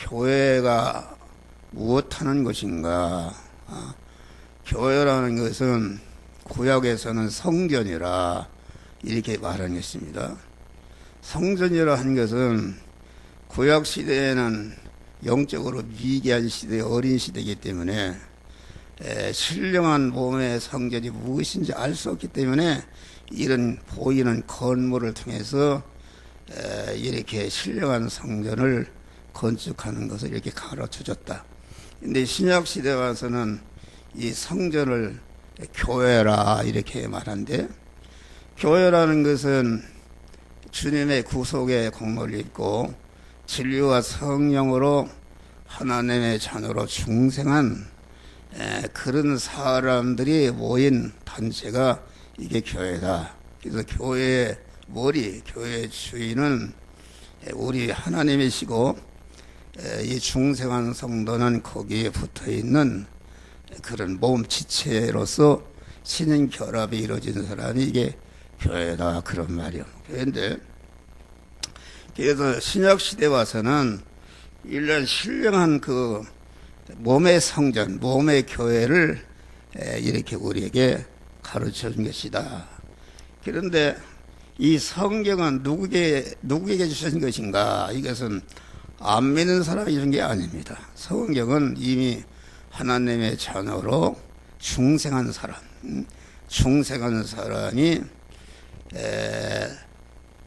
교회가 무엇하는 것인가? 교회라는 것은 구약에서는 성전이라 이렇게 말하는 것입니다. 성전이라 한 것은 구약 시대에는 영적으로 미개한 시대, 어린 시대이기 때문에 신령한 몸의 성전이 무엇인지 알 수 없기 때문에 이런 보이는 건물을 통해서 이렇게 신령한 성전을 건축하는 것을 이렇게 가르쳐 줬다. 근데 신약 시대에 와서는 이 성전을 교회라 이렇게 말하는데, 교회라는 것은 주님의 구속의 공로를 입고 진리와 성령으로 하나님의 자녀로 중생한 그런 사람들이 모인 단체가 이게 교회다. 그래서 교회의 머리, 교회의 주인은 우리 하나님이시고 이 중생한 성도는 거기에 붙어있는 그런 몸 지체로서 신인 결합이 이루어진 사람이 이게 교회다, 그런 말이요. 교회인데, 그래서 신약 시대 와서는 이런 신령한 그 몸의 성전, 몸의 교회를 이렇게 우리에게 가르쳐 준 것이다. 그런데 이 성경은 누구에게 주신 것인가? 이것은 안 믿는 사람이 준 게 아닙니다. 성경은 이미 하나님의 자녀로 중생한 사람이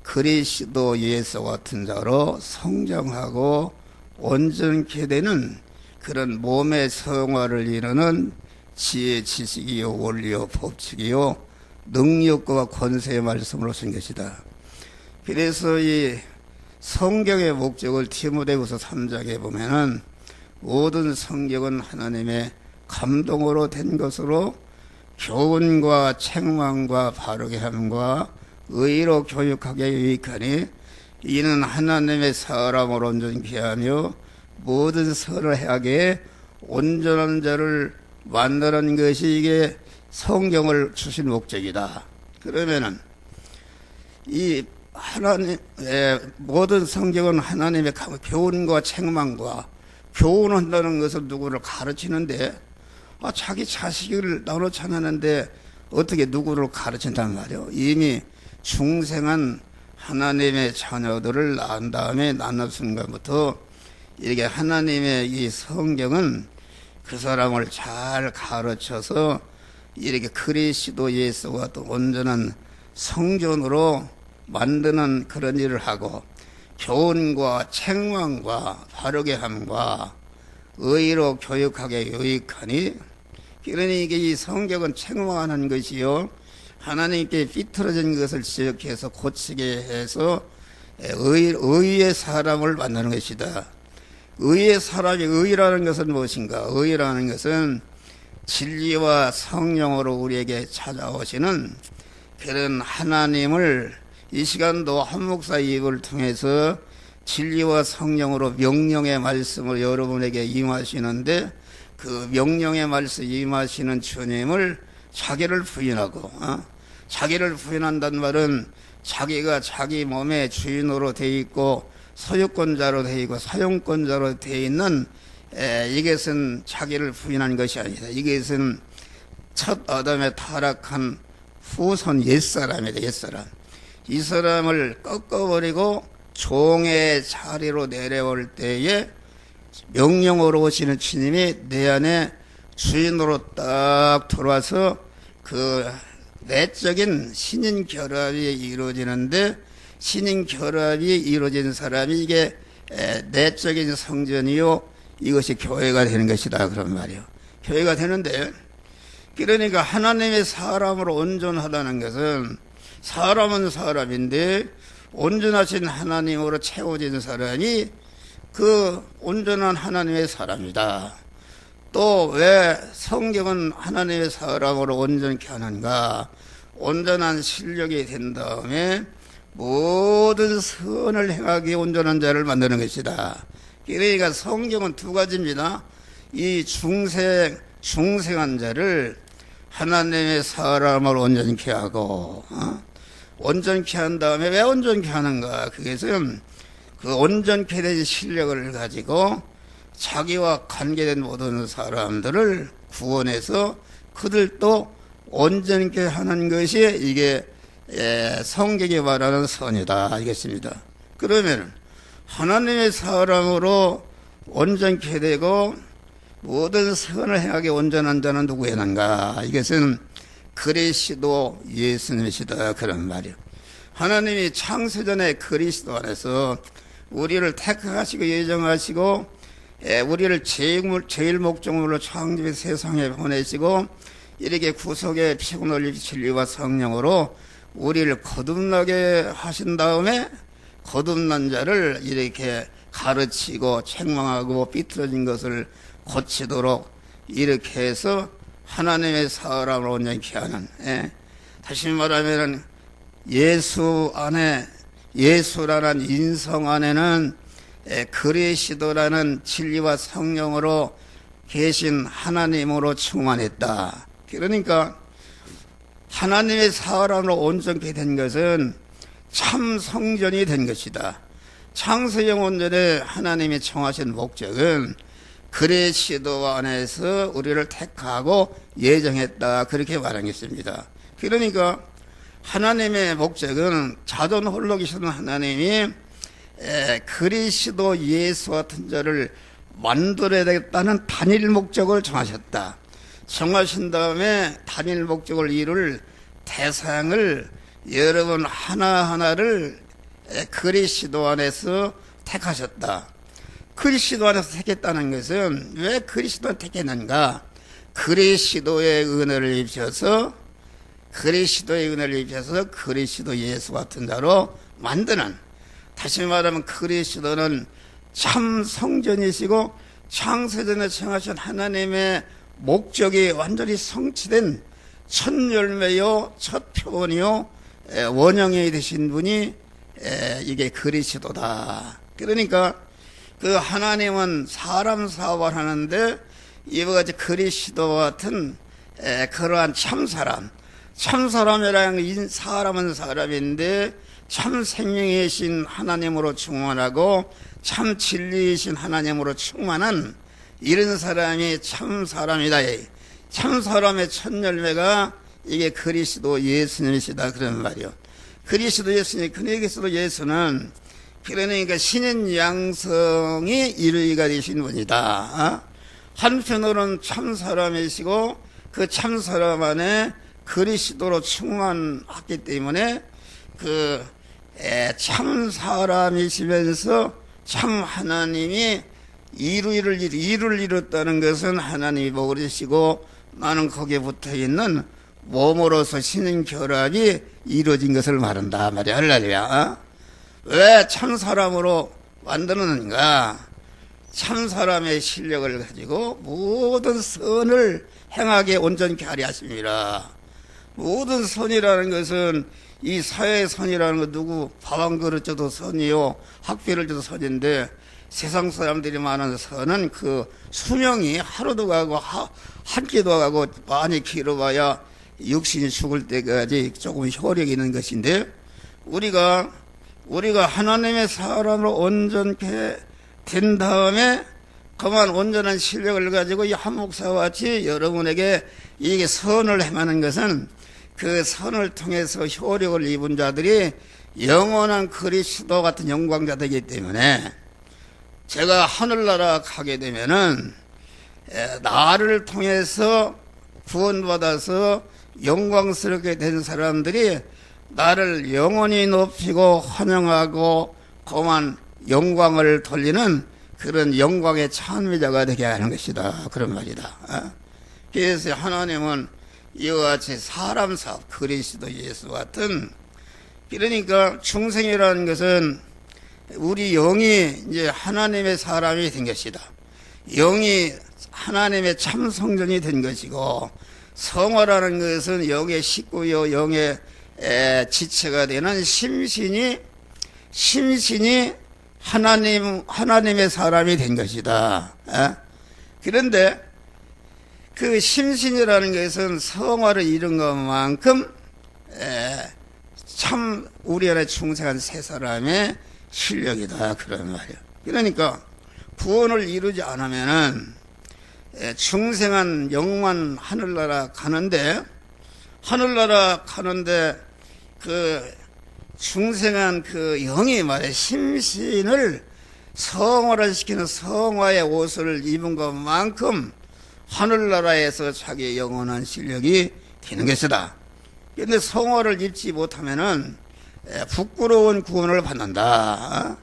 그리스도 예수 같은 자로 성장하고 온전케 되는 그런 몸의 성화를 이루는 지혜, 지식이요, 원리요, 법칙이요, 능력과 권세의 말씀으로 쓴 것이다. 그래서 이 성경의 목적을 디모데후서 3장에 보면은 모든 성경은 하나님의 감동으로 된 것으로 교훈과 책망과 바르게 함과 의로 교육하게 유익하니 이는 하나님의 사람을 온전케 하며 모든 선을 온전한 자를 만드는 것이 이게 성경을 주신 목적이다. 그러면은 이 하나님의 모든 성경은 하나님의 교훈과 책망과 교훈한다는 것은 누구를 가르치는데, 자기 자식을 나눠찬하는데 어떻게 누구를 가르친단 말이에요. 이미 중생한 하나님의 자녀들을 낳은 다음에 낳는 순간부터 이렇게 하나님의 이 성경은 그 사람을 잘 가르쳐서 이렇게 그리스도 예수와 또 온전한 성전으로 만드는 그런 일을 하고, 교훈과 책망과 바르게 함과 의로 교육하게 유익하니, 그러니 이게 이 성경은 책망하는 것이요, 하나님께 삐뚤어진 것을 지적해서 고치게 해서 의의 사람을 만드는 것이다. 의의 사람이, 의라는 것은 무엇인가? 의라는 것은 진리와 성령으로 우리에게 찾아오시는 그런 하나님을 이 시간도 한 목사 입을 통해서 진리와 성령으로 명령의 말씀을 여러분에게 임하시는데, 그 명령의 말씀 임하시는 주님을 자기를 부인하고, 자기를 부인한다는 말은 자기가 자기 몸의 주인으로 되어 있고 소유권자로 되어 있고 사용권자로 되어 있는 이것은 자기를 부인한 것이 아니다. 이것은 첫 아담에 타락한 후손 옛사람이다. 옛사람. 이 사람을 꺾어버리고 종의 자리로 내려올 때에 명령으로 오시는 주님이 내 안에 주인으로 딱 들어와서 그 내적인 신인 결합이 이루어지는데, 신인 결합이 이루어진 사람이 이게 내적인 성전이요, 이것이 교회가 되는 것이다, 그런 말이에요. 교회가 되는데, 그러니까 하나님의 사람으로 온전하다는 것은, 사람은 사람인데 온전하신 하나님으로 채워진 사람이 그 온전한 하나님의 사람이다. 또 왜 성경은 하나님의 사람으로 온전케 하는가? 온전한 실력이 된 다음에 모든 선을 행하기 온전한 자를 만드는 것이다. 그러니까 성경은 두 가지입니다. 이 중생한 자를 하나님의 사람으로 온전케 하고, 온전케 한 다음에 왜 온전케 하는가? 그것은 그 온전케 된 실력을 가지고 자기와 관계된 모든 사람들을 구원해서 그들도 온전케 하는 것이 이게 성경이 말하는 선이다 알겠습니다. 그러면 하나님의 사람으로 온전케 되고 모든 선을 행하게 온전한 자는 누구였는가? 이것은 그리스도 예수님이시다 그런 말이요. 하나님이 창세전에 그리스도 안에서 우리를 택하시고 예정하시고 우리를 제일 목적물로 창조해 세상에 보내시고 이렇게 구속의 피고 흘린 진리와 성령으로 우리를 거듭나게 하신 다음에 거듭난 자를 이렇게 가르치고 책망하고 삐뚤어진 것을 고치도록 이렇게 해서 하나님의 사람을 온전케 하는 다시 말하면 예수 안에 예수라는 인성 안에는 그리스도라는 진리와 성령으로 계신 하나님으로 충만했다. 그러니까 하나님의 사람으로 온전케 된 것은 참 성전이 된 것이다. 창세영 온전에 하나님이 정하신 목적은 그리스도 안에서 우리를 택하고 예정했다 그렇게 말하겠습니다. 그러니까 하나님의 목적은 자존 홀로 계시는 하나님이 그리스도 예수 같은 자를 만들어야 되겠다는 단일 목적을 정하셨다. 정하신 다음에 단일 목적을 이룰 대상을 여러분 하나하나를 그리스도 안에서 택하셨다. 그리스도 안에서 택했다는 것은 왜 그리스도를 택했는가? 그리스도의 은혜를 입혀서 그리스도 예수 같은 자로 만드는, 다시 말하면 그리스도는 참 성전이시고 창세전에 정하신 하나님의 목적이 완전히 성취된 첫 열매요 첫 표본이요 원형이 되신 분이 이게 그리스도다. 그러니까 그 하나님은 사람 사업을 하는데 이와 같이 그리스도와 같은 그러한 참사람이라는 사람은 사람인데 참 생명이신 하나님으로 충만하고 참 진리이신 하나님으로 충만한 이런 사람이 참 사람이다. 참 사람의 첫 열매가 이게 그리스도 예수님이시다 그런 말이요. 그리스도 예수님, 그리스도 예수는 그러니까 신인 양성이 이루이가 되신 분이다. 한편으로는 참 사람이시고 그 참 사람 안에 그리스도로 충만했기 때문에 그 참 사람이시면서 참 하나님이 이루를 이뤘다는 것은 하나님이 먹으시고 나는 거기에 붙어있는 몸으로서 신인 결합이 이루어진 것을 말한다 말이야. 할렐루야. 왜 참 사람으로 만드는가? 참 사람의 실력을 가지고 모든 선을 행하게 온전케 하려 하십니다. 모든 선이라는 것은 이 사회의 선이라는 건 누구 밥 한 그릇 줘도 선이요 학비를 줘도 선인데 세상 사람들이 많은 선은 그 수명이 하루도 가고 한 끼도 가고 많이 길어봐야 육신이 죽을 때까지 조금 효력이 있는 것인데 우리가 하나님의 사람으로 온전케 된 다음에 그만 온전한 실력을 가지고 이 한 목사와 같이 여러분에게 이게 선을 행하는 것은 그 선을 통해서 효력을 입은 자들이 영원한 그리스도 같은 영광자들이기 때문에 제가 하늘나라 가게 되면은 나를 통해서 구원받아서 영광스럽게 된 사람들이 나를 영원히 높이고 환영하고 그만 영광을 돌리는 그런 영광의 찬미자가 되게 하는 것이다 그런 말이다. 그래서 하나님은 이와 같이 사람 사업 그리스도 예수 같은, 그러니까 중생이라는 것은 우리 영이 이제 하나님의 사람이 된 것이다. 영이 하나님의 참 성전이 된 것이고 성화라는 것은 영의 식구요 영의 지체가 되는 심신이 하나님의 사람이 된 것이다. 그런데 그 심신이라는 것은 성화를 이룬 것만큼 참 우리 안에 충성한 세 사람의 실력이다 그런 말이야. 그러니까 구원을 이루지 않으면은 중생한 영만 하늘나라 가는데 그 중생한 그 영이 말이야 심신을 성화를 성화의 옷을 입은 것만큼 하늘나라에서 자기의 영원한 실력이 되는 것이다. 그런데 성화를 입지 못하면은 부끄러운 구원을 받는다.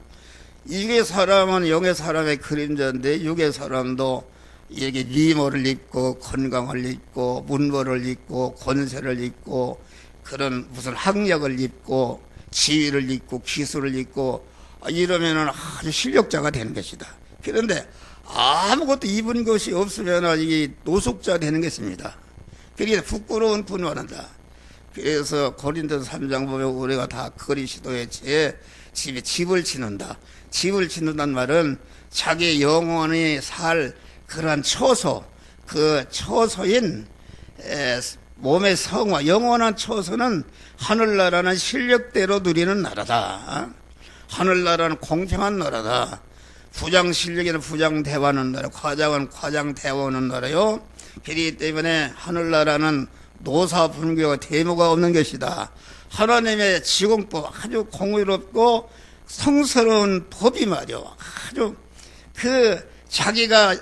육의 사람은 영의 사람의 그림자인데 육의 사람도 이렇게 미모를 입고 건강을 입고 문벌을 입고 권세를 입고 그런 무슨 학력을 입고 지위를 입고 기술을 입고 이러면은 아주 실력자가 되는 것이다. 그런데 아무것도 입은 것이 없으면 이게 노숙자 되는 것입니다. 그게 부끄러운 분화한다. 그래서 고린도서 3장 보면 우리가 다 그리스도의 집에 집을 짓는다. 집을 짓는다는 말은 자기 영혼이 살 그러한 처소, 그 처소인 몸의 성화, 영원한 처소는 하늘나라는 실력대로 누리는 나라다. 하늘나라는 공평한 나라다. 부장 실력에는 부장 대화하는 나라, 과장은 과장 대화하는 나라요. 그렇기 때문에 하늘나라는 노사 분교가 대모가 없는 것이다. 하나님의 지공법 아주 공의롭고 성스러운 법이 말이요. 아주 그 자기가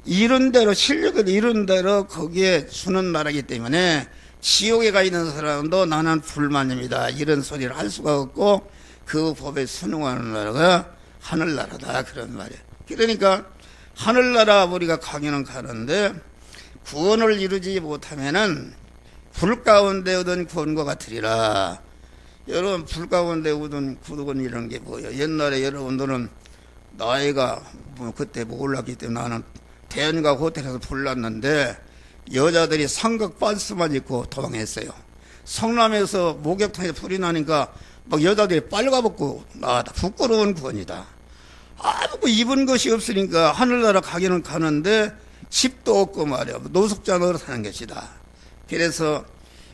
이룬 대로 실력을 이룬 대로 거기에 주는 나라이기 때문에 지옥에 가 있는 사람도 나는 불만입니다. 이런 소리를 할 수가 없고 그 법에 순응하는 나라가 하늘나라다. 그런 말이에요. 그러니까 하늘나라 우리가 가기는 가는데 구원을 이루지 못하면은 불 가운데 얻은 구원과 같으리라. 여러분 불 가운데 얻은 구원 이런 게 뭐예요? 옛날에 여러분들은 나이가 그때 몰랐기 때문에 나는 대연각 호텔에서 불났는데 여자들이 삼각 반스만 입고 도망했어요. 성남에서 목욕탕에 불이 나니까 막 여자들이 빨가벗고 나왔다. 부끄러운 구원이다. 아무것도 입은 것이 없으니까 하늘나라 가기는 가는데 집도 없고 말이야. 노숙자 노릇 하는 것이다. 그래서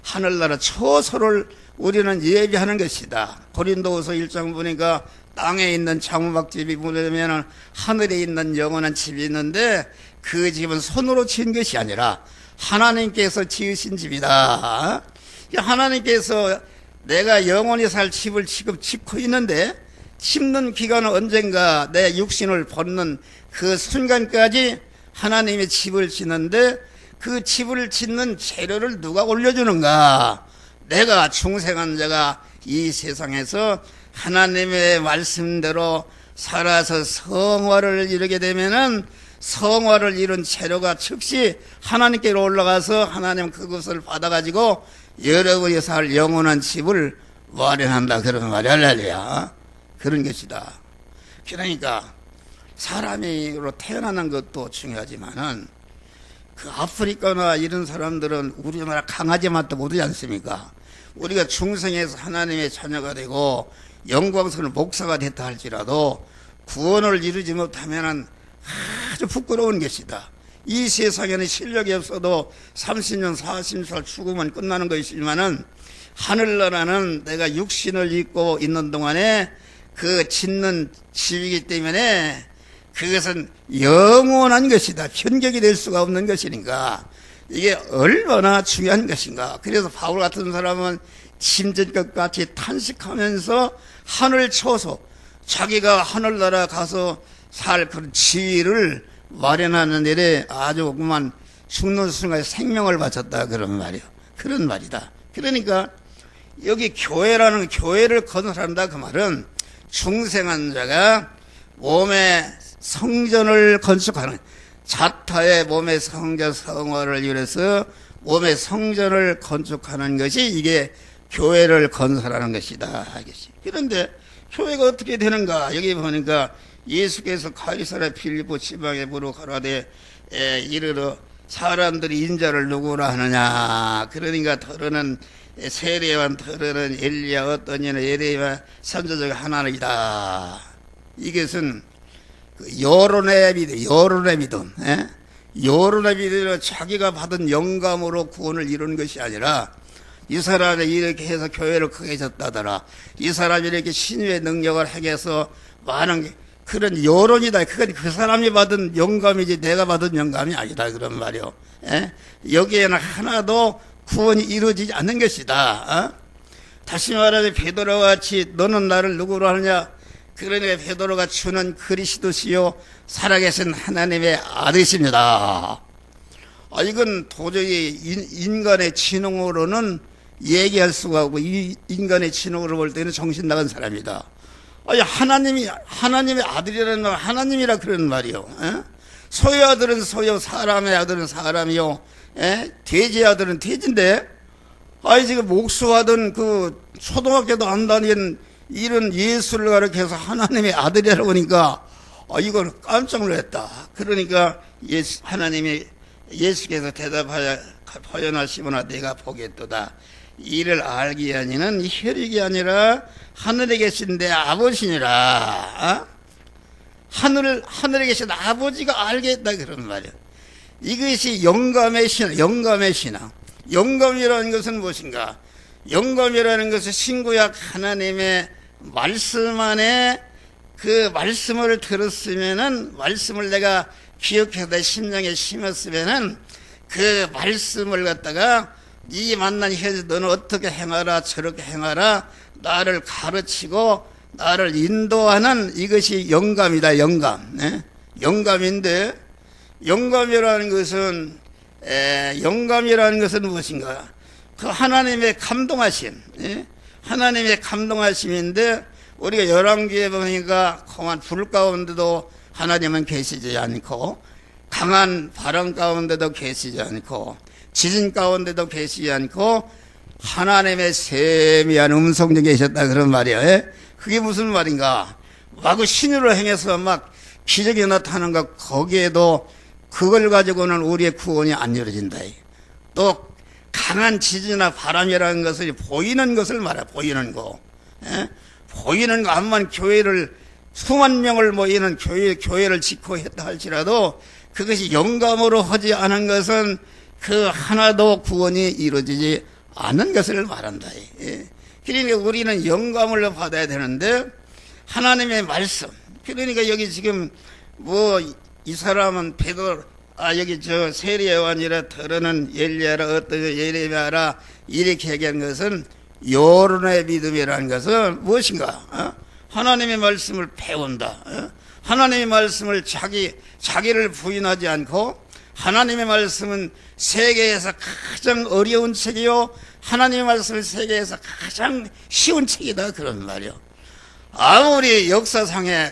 하늘나라 처소를 우리는 예비하는 것이다. 고린도후서 1장 보니까 땅에 있는 장우박집이 뭐냐면 하늘에 있는 영원한 집이 있는데 그 집은 손으로 지은 것이 아니라 하나님께서 지으신 집이다. 하나님께서 내가 영원히 살 집을 지금 짓고 있는데 심는 기간은 언젠가 내 육신을 벗는 그 순간까지 하나님의 집을 짓는데 그 집을 짓는 재료를 누가 올려주는가? 내가 중생한 자가 이 세상에서 하나님의 말씀대로 살아서 성화를 이루게 되면은 성화를 이룬 재료가 즉시 하나님께로 올라가서 하나님 그것을 받아가지고 여러분이 살 영원한 집을 마련한다. 그런 말이 할렐루야. 그런 것이다. 그러니까 사람으로 태어나는 것도 중요하지만은 그 아프리카나 이런 사람들은 우리나라 강아지만 또 못하지 않습니까? 우리가 중생에서 하나님의 자녀가 되고 영광스러운 목사가 됐다 할지라도 구원을 이루지 못하면은 아주 부끄러운 것이다. 이 세상에는 실력이 없어도 30년 40살 죽으면 끝나는 것이지만은 하늘나라는 내가 육신을 입고 있는 동안에 그 짓는 집이기 때문에 그것은 영원한 것이다. 편격이 될 수가 없는 것이니까 이게 얼마나 중요한 것인가. 그래서 바울 같은 사람은 침전것 같이 탄식하면서 하늘 처소 자기가 하늘나라 가서 살 그런 지위를 마련하는 일에 아주 그만 죽는 순간에 생명을 바쳤다. 그런 말이요. 그런 말이다. 그러니까 여기 교회라는 교회를 건설한다. 그 말은 중생한 자가 몸의 성전을 건축하는 자타의 몸의 성전 성화를 이뤄서 몸의 성전을 건축하는 것이 이게 교회를 건설하는 것이다. 그런데 교회가 어떻게 되는가? 여기 보니까 예수께서 가이사랴 필리포 지방에 물어 가라되 이르러 사람들이 인자를 누구라 하느냐? 그러니까 더러는 세례와 더러는 엘리야 어떤 이는 예레미야 선지자가 하나이다. 이것은 여론의 믿음, 여론의 믿음, 여론의 믿음은 자기가 받은 영감으로 구원을 이루는 것이 아니라 이 사람이 이렇게 해서 교회를 크게 졌다더라. 이 사람이 이렇게 신유의 능력을 행해서 많은 그런 여론이다. 그건 그 사람이 받은 영감이지 내가 받은 영감이 아니다. 그런 말이요. 예? 여기에는 하나도 구원이 이루어지지 않는 것이다. 다시 말하면 베드로와 같이 너는 나를 누구로 하느냐? 그러니까 베드로가 주는 그리스도시요 살아계신 하나님의 아들이십니다. 이건 도저히 인간의 지능으로는 얘기할 수가 없고 이 인간의 지능으로 볼 때는 정신 나간 사람이다. 하나님의 아들이라는 말, 하나님이라 그런 말이요. 소의 아들은 소요, 사람의 아들은 사람이요, 돼지의 아들은 돼지인데, 지금 목수하던 그 초등학교도 안 다닌 이런 예수를 가르쳐서 하나님의 아들이라고 하니까, 이걸 깜짝 놀랐다. 그러니까 예수께서 대답하여 표현하시거나 내가 보겠도다. 이를 알기 아니는 혈육이 아니라 하늘에 계신 내 아버지니라. 하늘에 계신 아버지가 알겠다 그런 말이야. 이것이 영감의 신앙. 영감이라는 것은 무엇인가? 영감이라는 것은 신구약 하나님의 말씀 안에 그 말씀을 들었으면은, 말씀을 내가 기억해서 내 심령에 심었으면은 그 말씀을 갖다가 이 만난 현재 너는 어떻게 행하라 저렇게 행하라 나를 가르치고 나를 인도하는 이것이 영감이다. 영감인데 영감이라는 것은 무엇인가? 그 하나님의 감동하심, 하나님의 감동하심인데 우리가 열왕기에 보니까 험한 불 가운데도 하나님은 계시지 않고, 강한 바람 가운데도 계시지 않고, 지진 가운데도 계시지 않고 하나님의 세미한 음성이 계셨다 그런 말이에요. 그게 무슨 말인가? 마구 신유를 행해서 막 기적이 나타나는 것, 거기에도 그걸 가지고는 우리의 구원이 안 이루어진다. 또 강한 지진이나 바람이라는 것은 보이는 것을 말해. 보이는 거. 보이는 거. 암만 교회를 수만 명을 모이는 교회를 짓고 했다 할지라도 그것이 영감으로 하지 않은 것은 그 하나도 구원이 이루어지지 않은 것을 말한다. 그러니까 우리는 영감을 받아야 되는데 하나님의 말씀. 그러니까 여기 지금 이 사람은 베드로, 여기 저 세례 요한이라 더러는 엘리야라 어떤 예레미야라 이렇게 얘기한 것은 여론의 믿음이라는 것은 무엇인가? 하나님의 말씀을 배운다. 하나님의 말씀을 자기를 부인하지 않고, 하나님의 말씀은 세계에서 가장 어려운 책이요, 하나님의 말씀은 세계에서 가장 쉬운 책이다 그런 말이요. 아무리 역사상에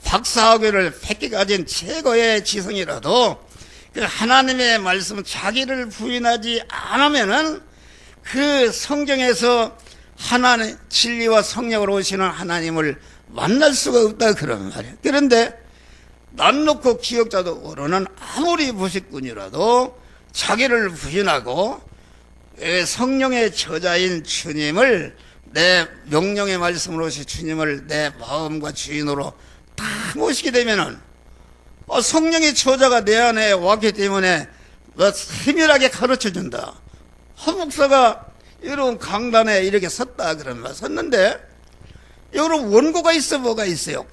박사학위를 100개 가진 최고의 지성이라도 그 하나님의 말씀은 자기를 부인하지 않으면은 그 성경에서 하나님 진리와 성령으로 오시는 하나님을 만날 수가 없다 그런 말이에요. 그런데 난 놓고 기억자도로는 아무리 부식꾼이라도 자기를 부인하고 성령의 저자인 주님을, 내 명령의 말씀으로 오신 주님을 내 마음과 주인으로 다 모시게 되면은 성령의 저자가 내 안에 왔기 때문에 세밀하게 가르쳐준다. 한 목사가 여러분 강단에 이렇게 섰다 그런 말 섰는데, 여러분 원고가 있어 뭐가 있어요?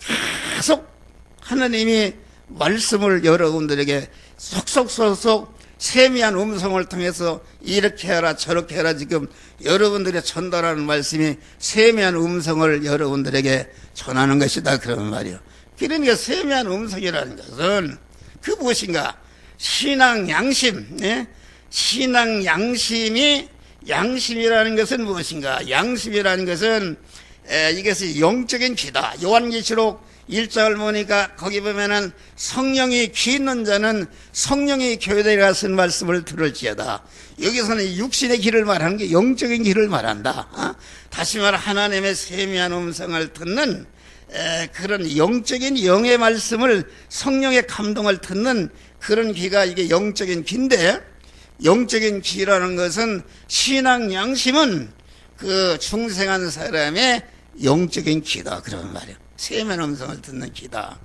계속 하나님이 말씀을 여러분들에게 속속속속 세미한 음성을 통해서 이렇게 해라 저렇게 해라, 지금 여러분들이 전달하는 말씀이 세미한 음성을 여러분들에게 전하는 것이다 그런 말이요. 그러니까 세미한 음성이라는 것은 그 무엇인가? 신앙 양심. 신앙 양심이라는 것은 무엇인가? 양심이라는 것은 이것이 영적인 귀다. 요한계시록 1장을 보니까 거기 보면은 성령이 귀 있는 자는 성령이 교회에 가서 말씀을 들을지어다. 여기서는 육신의 귀를 말하는 게 영적인 귀를 말한다. 다시 말해 하나님의 세미한 음성을 듣는 그런 영적인 영의 말씀을, 성령의 감동을 듣는 그런 귀가 이게 영적인 귀인데, 영적인 귀라는 것은 신앙 양심은 그 중생한 사람의 영적인 귀다 그런 말이에요. 세미한 음성을 듣는 귀다.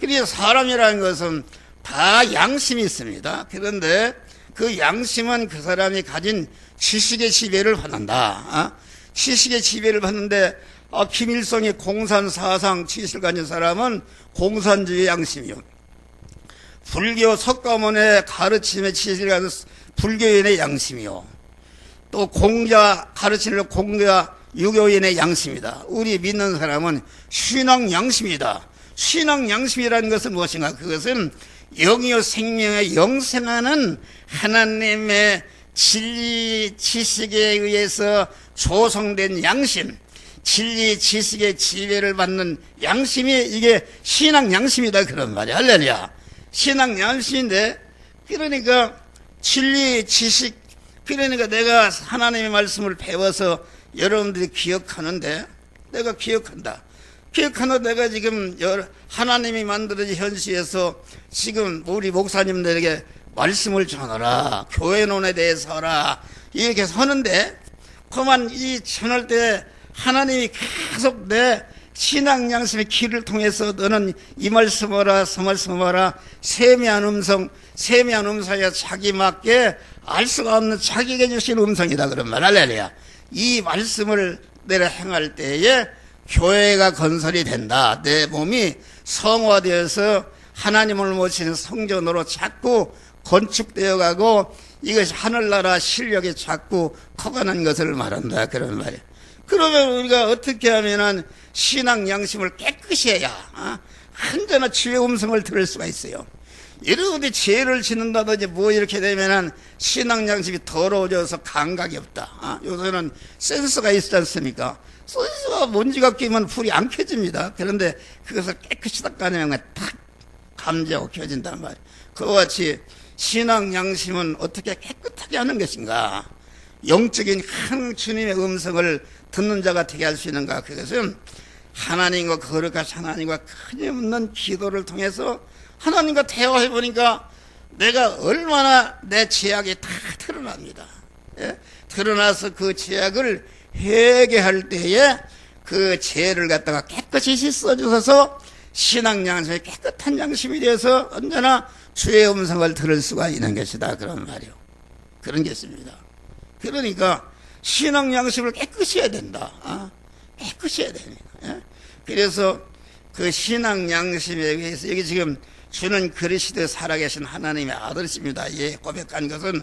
그래서 사람이라는 것은 다 양심이 있습니다. 그런데 그 양심은 그 사람이 가진 지식의 지배를 받는다. 지식의 지배를 받는데 김일성이 공산 사상 지식을 가진 사람은 공산주의 양심이요. 불교 석가모니의 가르침의 지식을 가진 불교인의 양심이요. 또 공자 가르치는 공자 유교인의 양심이다. 우리 믿는 사람은 신앙 양심이다. 신앙 양심이라는 것은 무엇인가? 그것은 영이요 생명에 영생하는 하나님의 진리 지식에 의해서 조성된 양심, 진리 지식의 지배를 받는 양심이 이게 신앙 양심이다 그런 말이야. 할렐루야. 신앙 양심인데, 그러니까 진리 지식, 그러니까 내가 하나님의 말씀을 배워서 여러분들이 기억하는데, 내가 기억한다. 기억하는 내가 지금 하나님이 만들어진 현실에서 지금 우리 목사님들에게 말씀을 전하라, 교회론에 대해서 하라, 이렇게 하는데, 그만 이 전할 때 하나님이 계속 내 신앙 양심의 길을 통해서 너는 이 말씀 하라, 저 말씀 하라, 세미한 음성에 자기 맞게 알 수가 없는 자기에게 주신 음성이다 그런 말. 할렐루야. 이 말씀을 내가 행할 때에 교회가 건설이 된다. 내 몸이 성화되어서 하나님을 모시는 성전으로 자꾸 건축되어 가고 이것이 하늘나라 실력이 자꾸 커가는 것을 말한다 그런 말이야. 그러면 우리가 어떻게 하면은 신앙 양심을 깨끗이 해야 언제나 주의 음성을 들을 수가 있어요. 여러분이 죄를 짓는다든지 뭐 이렇게 되면은 신앙 양심이 더러워져서 감각이 없다. 요새는 센서가 있지 않습니까? 센서가 먼지가 끼면 불이 안 켜집니다. 그런데 그것을 깨끗이 닦아내면 탁 감지하고 켜진단 말이에요. 그와 같이 신앙 양심은 어떻게 깨끗하게 하는 것인가? 영적인 큰 주님의 음성을 듣는 자가 되게 할 수 있는가? 그것은 하나님과 거룩하신 하나님과 끊임없는 기도를 통해서 하나님과 대화해보니까 내가 얼마나 내 죄악이 다 드러납니다. 예? 드러나서 그 죄악을 회개할 때에 그 죄를 갖다가 깨끗이 씻어주셔서 신앙 양심이 깨끗한 양심이 되어서 언제나 주의 음성을 들을 수가 있는 것이다 그런 말이요. 그런 게 있습니다. 그러니까 신앙 양심을 깨끗이 해야 된다. 깨끗이 해야 됩니다. 예? 그래서 그 신앙 양심에 의해서 여기 지금 주는 그리스도에 살아계신 하나님의 아들이십니다. 예, 고백한 것은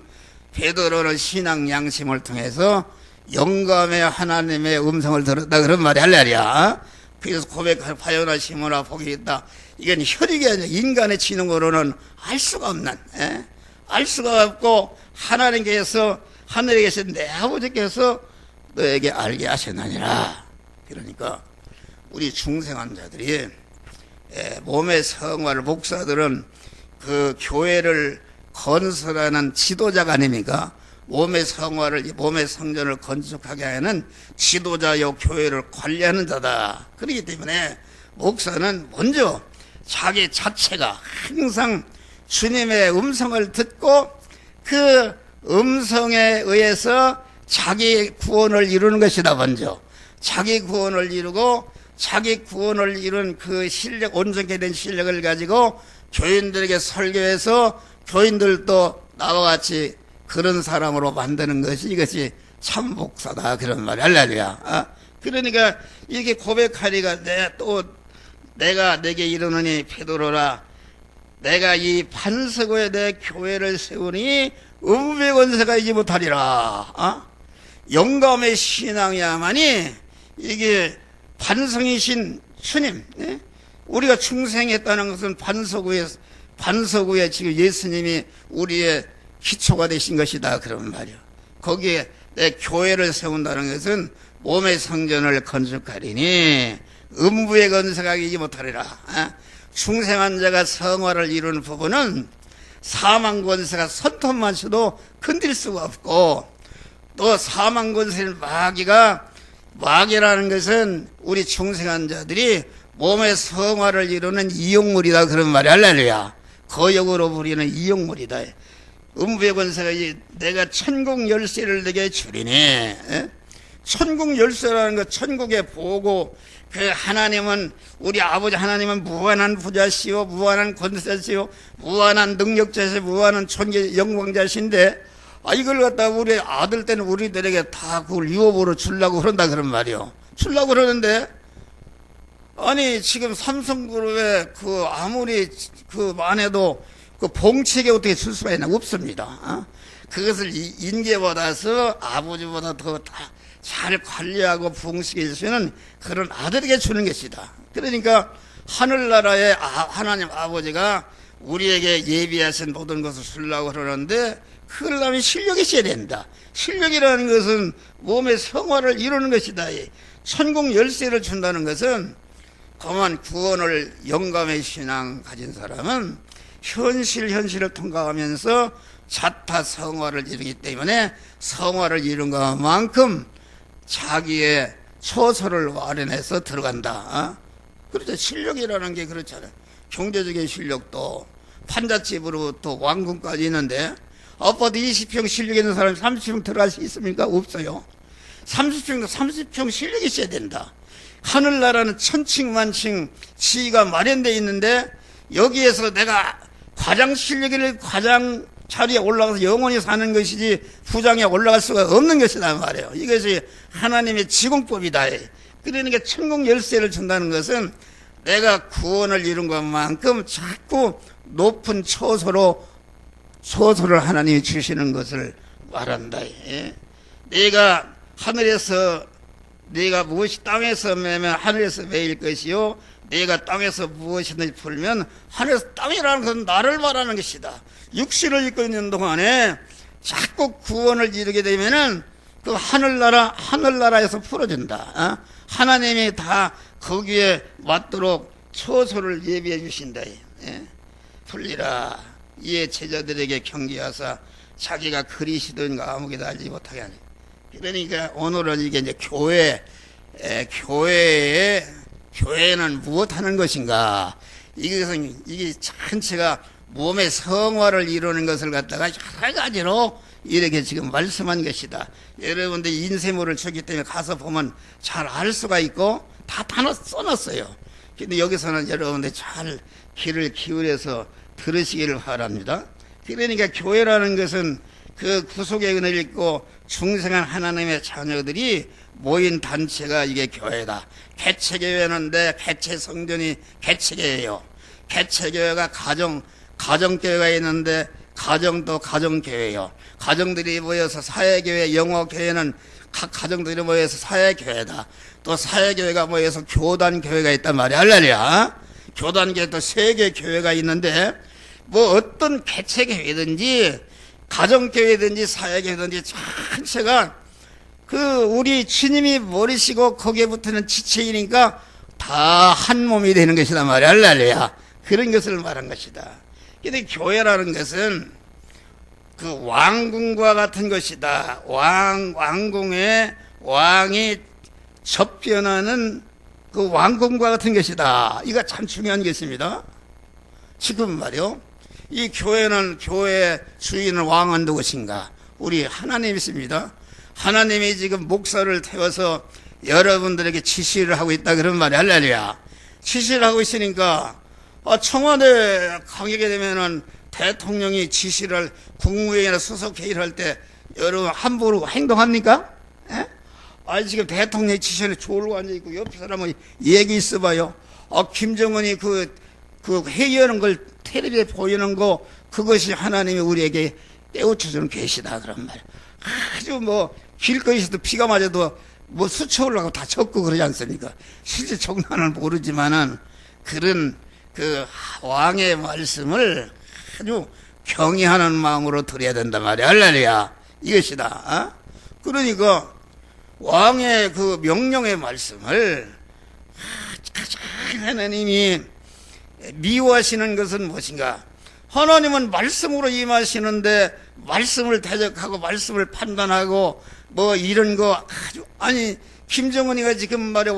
베드로는 신앙 양심을 통해서 영감의 하나님의 음성을 들었다 그런 말이 할렐루야. 그래서 고백하여나 시모나 복이 있다. 이건 혈육이 아니라 인간의 지능으로는 알 수가 없는, 알 수가 없고 하나님께서 하늘에 계신 내 아버지께서 너에게 알게 하셨느니라. 그러니까 우리 중생한 자들이 몸의 성화를, 목사들은 그 교회를 건설하는 지도자가 아닙니까? 몸의 성화를, 몸의 성전을 건축하게 하는 지도자요 교회를 관리하는 자다. 그렇기 때문에 목사는 먼저 자기 자체가 항상 주님의 음성을 듣고 그 음성에 의해서 자기 구원을 이루는 것이다. 먼저 자기 구원을 이루고 자기 구원을 이룬 그 실력, 온전케 된 실력을 가지고 교인들에게 설교해서 교인들도 나와 같이 그런 사람으로 만드는 것이 이것이 참 목사다 그런 말이 할렐루야. 그러니까 이렇게 고백하리가 내가 내게 이르노니 베드로라, 내가 이 반석에 내 교회를 세우니 음부의 권세가 이지 못하리라. 영감의 신앙이야만이 이게 반성이신 주님, 우리가 충성했다는 것은 반석 위에 지금 예수님이 우리의 기초가 되신 것이다 그런 말이요. 거기에 내 교회를 세운다는 것은 몸의 성전을 건축하리니 음부의 권세가 이기지 못하리라. 충성한 자가 성화를 이루는 부분은 사망 권세가 손톱만 쳐도 건들 수가 없고, 또 사망 권세는 마귀라는 것은 우리 충성한 자들이 몸의 성화를 이루는 이용물이다 그런 말이 할렐루야. 거역으로 부리는 이용물이다. 음부의 권세가 내가 천국 열쇠를 내게 주리니, 천국 열쇠라는 것, 천국에 보고 그 하나님은, 우리 아버지 하나님은 무한한 부자시오, 무한한 권세시오, 무한한 능력자시오, 무한한 존귀 영광자신데, 이걸 갖다 우리 아들 때는 우리들에게 다 그걸 유업으로 주려고 그런다 그런 말이요. 주려고 그러는데, 아니 지금 삼성그룹에 그 아무리 안 해도 그 봉칙에 어떻게 줄 수가 있나? 없습니다. 그것을 인계받아서 아버지보다 더 잘 관리하고 봉식해 주시는 그런 아들에게 주는 것이다. 그러니까 하늘나라의 하나님 아버지가 우리에게 예비하신 모든 것을 주려고 그러는데, 그러려면 실력이 있어야 된다. 실력이라는 것은 몸의 성화를 이루는 것이다. 천국 열쇠를 준다는 것은, 그만 구원을 영감의 신앙 가진 사람은 현실을 통과하면서 자타 성화를 이루기 때문에, 성화를 이룬 것만큼 자기의 처소를 마련해서 들어간다. 그렇죠. 실력이라는 게 그렇잖아요. 경제적인 실력도 판잣집으로부터 왕궁까지 있는데, 아파트 20평 실력 있는 사람이 30평 들어갈 수 있습니까? 없어요. 30평 실력이 있어야 된다. 하늘나라는 천층만층 지위가 마련되어 있는데, 여기에서 내가 과장 실력을 과장 자리에 올라가서 영원히 사는 것이지 부장에 올라갈 수가 없는 것이다 말이에요. 이것이 하나님의 지공법이다. 그러니까 천국 열쇠를 준다는 것은 내가 구원을 이룬 것만큼 자꾸 높은 처소를 하나님이 주시는 것을 말한다. 내가 하늘에서, 내가 무엇이 땅에서 매면 하늘에서 매일 것이요, 내가 땅에서 무엇이든지 풀면 하늘에서 땅이라는 것은 나를 말하는 것이다. 육신을 입고 있는 동안에 자꾸 구원을 이루게 되면은 그 하늘나라에서 풀어준다. 하나님이 다 거기에 맞도록 처소를 예비해 주신다. 풀리라. 이에 제자들에게 경계하사 자기가 그리스도인가 아무개도 알지 못하게 하니. 그러니까 오늘은 이게 이제 교회는 무엇하는 것인가? 이게 전체가 몸의 성화를 이루는 것을 갖다가 여러 가지로 이렇게 지금 말씀한 것이다. 여러분들 인쇄물을 줬기 때문에 가서 보면 잘 알 수가 있고 다 단어 써놨어요. 근데 여기서는 여러분들 잘 귀를 기울여서 들으시기를 바랍니다. 그러니까 교회라는 것은 그 구속의 은혜를 입고 중생한 하나님의 자녀들이 모인 단체가 이게 교회다. 개체교회는데 개체성전이 개체교회예요. 개체교회가 가정교회가 있는데 가정도 가정교회예요. 가정들이 모여서 사회교회, 영어교회는 각 가정들이 모여서 사회교회다. 또 사회교회가 모여서 교단교회가 있단 말이야. 할렐루야. 교단교회 또 세계교회가 있는데, 뭐 어떤 개체교회든지 가정교회든지 사회교회든지 전체가 그 우리 주님이 머리시고 거기에 붙는 지체이니까 다 한 몸이 되는 것이다 말이야. 할렐루야. 그런 것을 말한 것이다. 근데 교회라는 것은 그 왕궁과 같은 것이다. 왕궁의 왕이 접견하는 그 왕궁과 같은 것이다. 이거 참 중요한 것입니다. 지금 말이요. 이 교회 주인은 왕은 누구신가? 우리 하나님이십니다. 하나님이 지금 목사를 태워서 여러분들에게 지시를 하고 있다 그런 말이 할렐루야. 지시를 하고 있으니까 청와대 가게 되면은 대통령이 지시를 국무회의나 수석회의를 할 때 여러분 함부로 행동합니까? 지금 대통령이 지시를 졸고 앉아있고 옆에 사람은 얘기 있어봐요. 김정은이 그 회의하는 걸 텔레비에 보이는 거, 그것이 하나님이 우리에게 떼어쳐주는 계시다 그런 말. 아주 뭐 길거리에서도 비가 맞아도 뭐 스쳐오려고 다 젖고 그러지 않습니까? 실제 정난은 모르지만은 그런 그 왕의 말씀을 아주 경외하는 마음으로 들어야 된단 말이야. 할렐루야. 이것이다. 그러니까 왕의 그 명령의 말씀을 가장 하나님이 미워하시는 것은 무엇인가? 하나님은 말씀으로 임하시는데 말씀을 대적하고 말씀을 판단하고 뭐 이런 거 아주 김정은이가 지금 말이야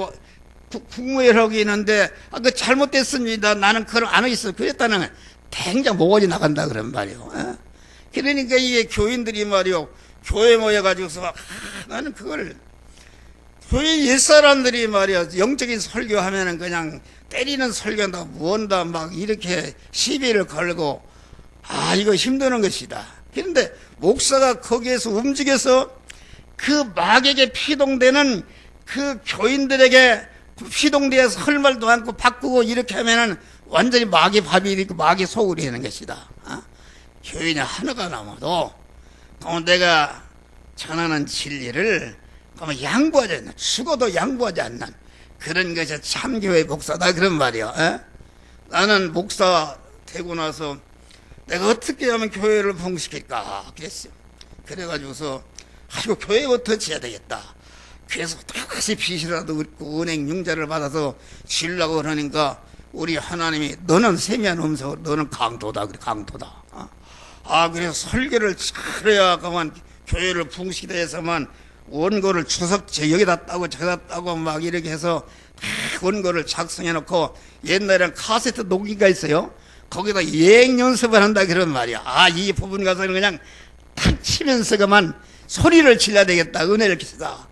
국무회의를 하고 있는데 그 잘못됐습니다. 나는 그걸 안 하겠어. 그랬다는 당장 모가지 나간다 그런 말이요. 그러니까 이게 교인들이 말이요 교회 모여가지고서 나는 그걸 교회 옛사람들이 말이야 영적인 설교하면은 그냥 때리는 설교한다 무언다 막 이렇게 시비를 걸고 이거 힘드는 것이다. 그런데 목사가 거기에서 움직여서 그 마귀에게 피동되는 그 교인들에게 휘동대에서 할 말도 않고 바꾸고 이렇게 하면은 완전히 마귀 밥이 되고 마귀 소굴이 되는 것이다. 교인이 하나가 남아도 내가 전하는 진리를 양보하지 않는, 죽어도 양보하지 않는 그런 것이 참교회 목사다 그런 말이야. 나는 목사 되고 나서 내가 어떻게 하면 교회를 부흥시킬까 그랬어요. 그래가지고서 아이고 교회 어떻게 해야 되겠다. 그래서 다시 빚이라도 긋고 은행 융자를 받아서 주려고 그러니까 우리 하나님이 너는 세미한 음성으로 너는 강도다 그래. 강도다. 그래서 설교를 잘해야 그만 교회를 부흥시키다 해서만 원고를 여기다 따고 저기다 따고 막 이렇게 해서 다 원고를 작성해 놓고 옛날에는 카세트 녹이가 있어요. 거기다 예행 연습을 한다 그런 말이야. 이 부분 가서는 그냥 탁 치면서 그만 소리를 질러야 되겠다. 은혜를 기다.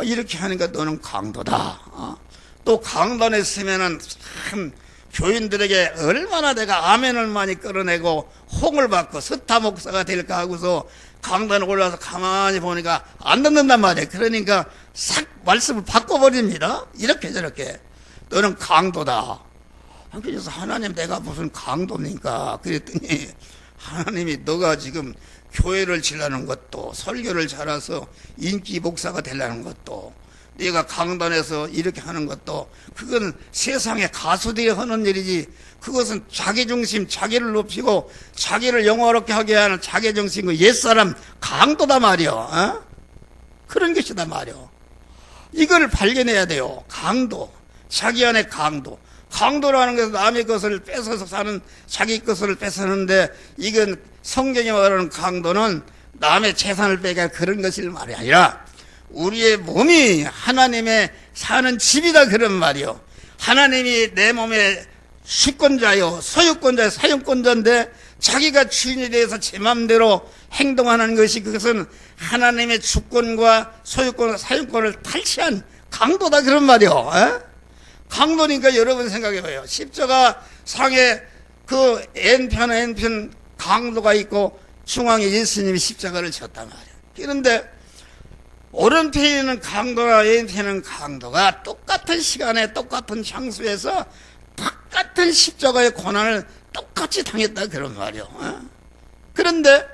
이렇게 하니까 너는 강도다. 또 강단에 쓰면은 참 교인들에게 얼마나 내가 아멘을 많이 끌어내고 홍을 받고 스타 목사가 될까 하고서 강단에 올라서 가만히 보니까 안 듣는단 말이에요. 그러니까 싹 말씀을 바꿔버립니다. 이렇게 저렇게. 너는 강도다. 그래서 하나님 내가 무슨 강도입니까? 그랬더니 하나님이 너가 지금 교회를 지려는 것도 설교를 잘해서 인기 목사가 되려는 것도 네가 강단에서 이렇게 하는 것도 그건 세상의 가수들이 하는 일이지 그것은 자기중심 자기를 높이고 자기를 영화롭게 하게 하는 자기중심 그 옛사람 강도다 말이요. 그런 것이다 말이요. 이걸 발견해야 돼요. 강도 자기 안에 강도 강도라는 것은 남의 것을 뺏어서 사는 자기 것을 뺏었는데 이건 성경이 말하는 강도는 남의 재산을 빼가 그런 것일 말이 아니라 우리의 몸이 하나님의 사는 집이다 그런 말이요. 하나님이 내 몸의 주권자요 소유권자요 사용권자인데 자기가 주인에 대해서 제 맘대로 행동하는 것이 그것은 하나님의 주권과 소유권과 사용권을 탈취한 강도다 그런 말이요. 강도니까 여러분 생각해봐요. 십자가 상에 그 N편 강도가 있고 중앙에 예수님이 십자가를 졌단 말이에요. 그런데 오른편에는 강도와 왼편에는 강도가 똑같은 시간에 똑같은 장소에서 똑같은 십자가의 고난을 똑같이 당했다 그런 말이에요. 그런데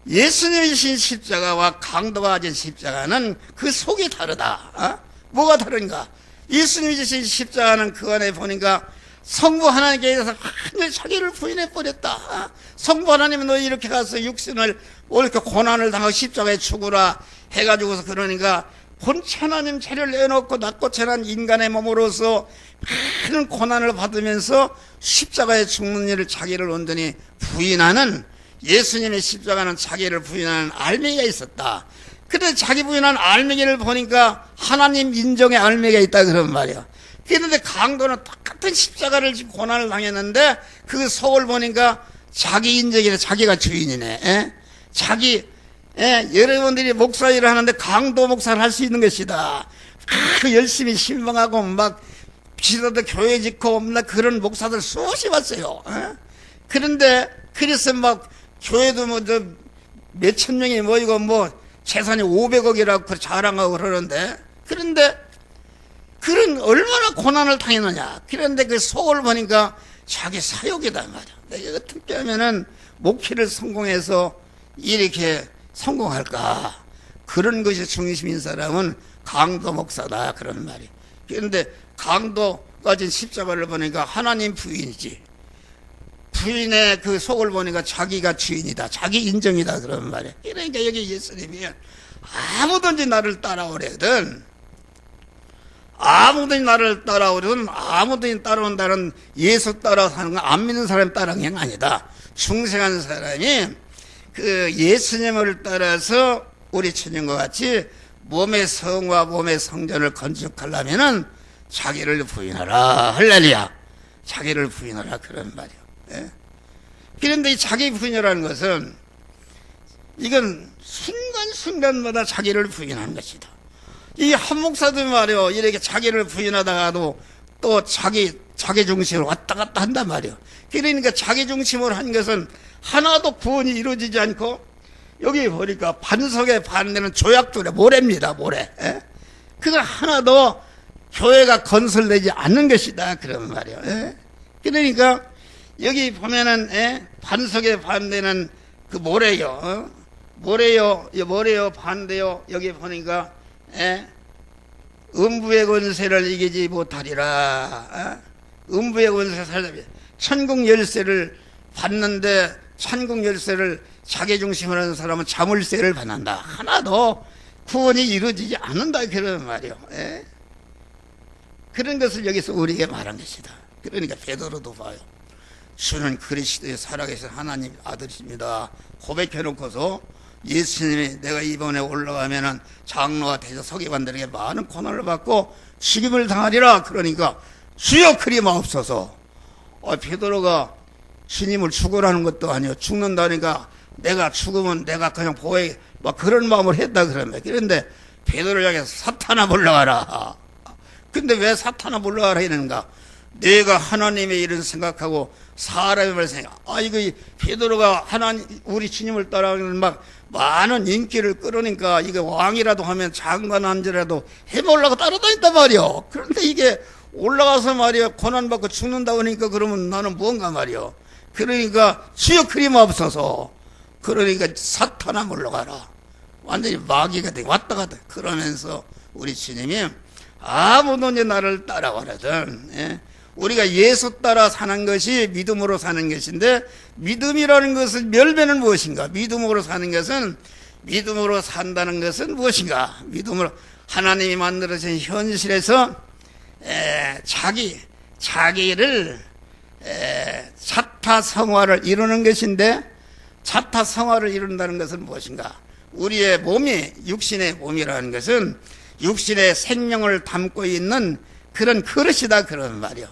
예수님이 지신 십자가와 강도가 가진 십자가는 그 속이 다르다. 뭐가 다른가? 예수님이 지신 십자가는 그 안에 보니까 성부 하나님께 대해서 완전히 자기를 부인해버렸다. 성부 하나님은 너 이렇게 가서 육신을 이렇게 고난을 당하고 십자가에 죽으라 해가지고서 그러니까 본체 하나님 자리를 내놓고 낮고 천한 인간의 몸으로서 많은 고난을 받으면서 십자가에 죽는 일을 자기를 온전히 부인하는 예수님의 십자가는 자기를 부인하는 알맹이가 있었다. 그런데 자기 부인한 알맹이를 보니까 하나님 인정의 알맹이가 있다 그런 말이야. 그런데 강도는 똑같은 십자가를 지금 고난을 당했는데 그 속을 보니까 자기 인정이네. 자기가 주인이네. 여러분들이 목사 일을 하는데 강도 목사를 할 수 있는 것이다. 열심히 신방하고 막 비서도 교회 짓고 그런 목사들 수없이 봤어요. 그런데 그래서 막 교회도 몇천 명이 모이고 재산이 500억이라고 자랑하고 그러는데 그런데 그런 얼마나 고난을 당했느냐. 그런데 그 속을 보니까 자기 사욕이다 말이야. 내가 어떻게 하면은 목회를 성공해서 이렇게 성공할까. 그런 것이 중심인 사람은 강도 목사다 그런 말이야. 그런데 강도 가진 십자가를 보니까 하나님 부인이지. 부인의 그 속을 보니까 자기가 주인이다. 자기 인정이다 그런 말이야. 그러니까 여기 예수님이 아무든지 나를 따라오려든 아무든지 나를 따라오려든 아무든지 따라온다는 예수 따라 사는 건 안 믿는 사람 따라하는 게 아니다. 중생한 사람이 그 예수님을 따라서 우리 주님과 같이 몸의 성과 몸의 성전을 건축하려면은 자기를 부인하라. 할렐루야. 자기를 부인하라 그런 말이요. 그런데 이 자기 부인이라는 것은 이건 순간순간마다 자기를 부인하는 것이다. 이 한 목사도 말이요. 이렇게 자기를 부인하다가도 또 자기 중심으로 왔다 갔다 한단 말이요. 그러니까 자기 중심으로 한 것은 하나도 구원이 이루어지지 않고 여기 보니까 반석에 반대는 조약돌에 모래입니다. 모래. 그거 하나도 교회가 건설되지 않는 것이다. 그런 말이요. 예? 그러니까 여기 보면은 반석에 반대는 그 모래요. 모래요 반대요. 여기 보니까 음부의 권세를 이기지 못하리라. 음부의 권세 살자비 천국 열쇠를 받는데 천국 열쇠를 자기 중심으로 하는 사람은 자물쇠를 받는다. 하나도 구원이 이루어지지 않는다. 그런 말이요. 그런 것을 여기서 우리에게 말한 것이다. 그러니까 베드로도 봐요. 주는 그리스도의 살아계신 하나님 아들이십니다. 고백해놓고서 예수님이 내가 이번에 올라가면은 장로와 대저 서기관들에게 많은 고난을 받고 죽임을 당하리라. 그러니까 주여 그리 마옵소서. 베드로가 주님을 죽으라는 것도 아니요. 죽는다니까 내가 죽으면 내가 그냥 보호해 막 그런 마음을 했다 그러면. 그런데 베드로를 향해서 사탄아 물러가라. 근데 왜 사탄아 물러가라 이러는가? 내가 하나님의 일은 생각하고 사람의 말을 생각. 이거 베드로가 하나님 우리 주님을 따라가는 막 많은 인기를 끌으니까 이게 왕이라도 하면 장관 한지라도 해보려고 따라다녔단 말이요. 그런데 이게 올라가서 말이야 고난받고 죽는다고 하니까 그러면 나는 무언가 말이요. 그러니까 주여 그리 마옵소서. 그러니까 사탄아 물러가라. 완전히 마귀가 돼 왔다 갔다 그러면서 우리 주님이 아무도 이제 나를 따라가라든 우리가 예수 따라 사는 것이 믿음으로 사는 것인데 믿음이라는 것은 열매는 무엇인가? 믿음으로 사는 것은 믿음으로 산다는 것은 무엇인가? 믿음으로 하나님이 만들어진 현실에서 자기를 자타성화를 이루는 것인데 자타성화를 이룬다는 것은 무엇인가? 우리의 몸이 육신의 몸이라는 것은 육신의 생명을 담고 있는 그런 그릇이다 그런 말이요.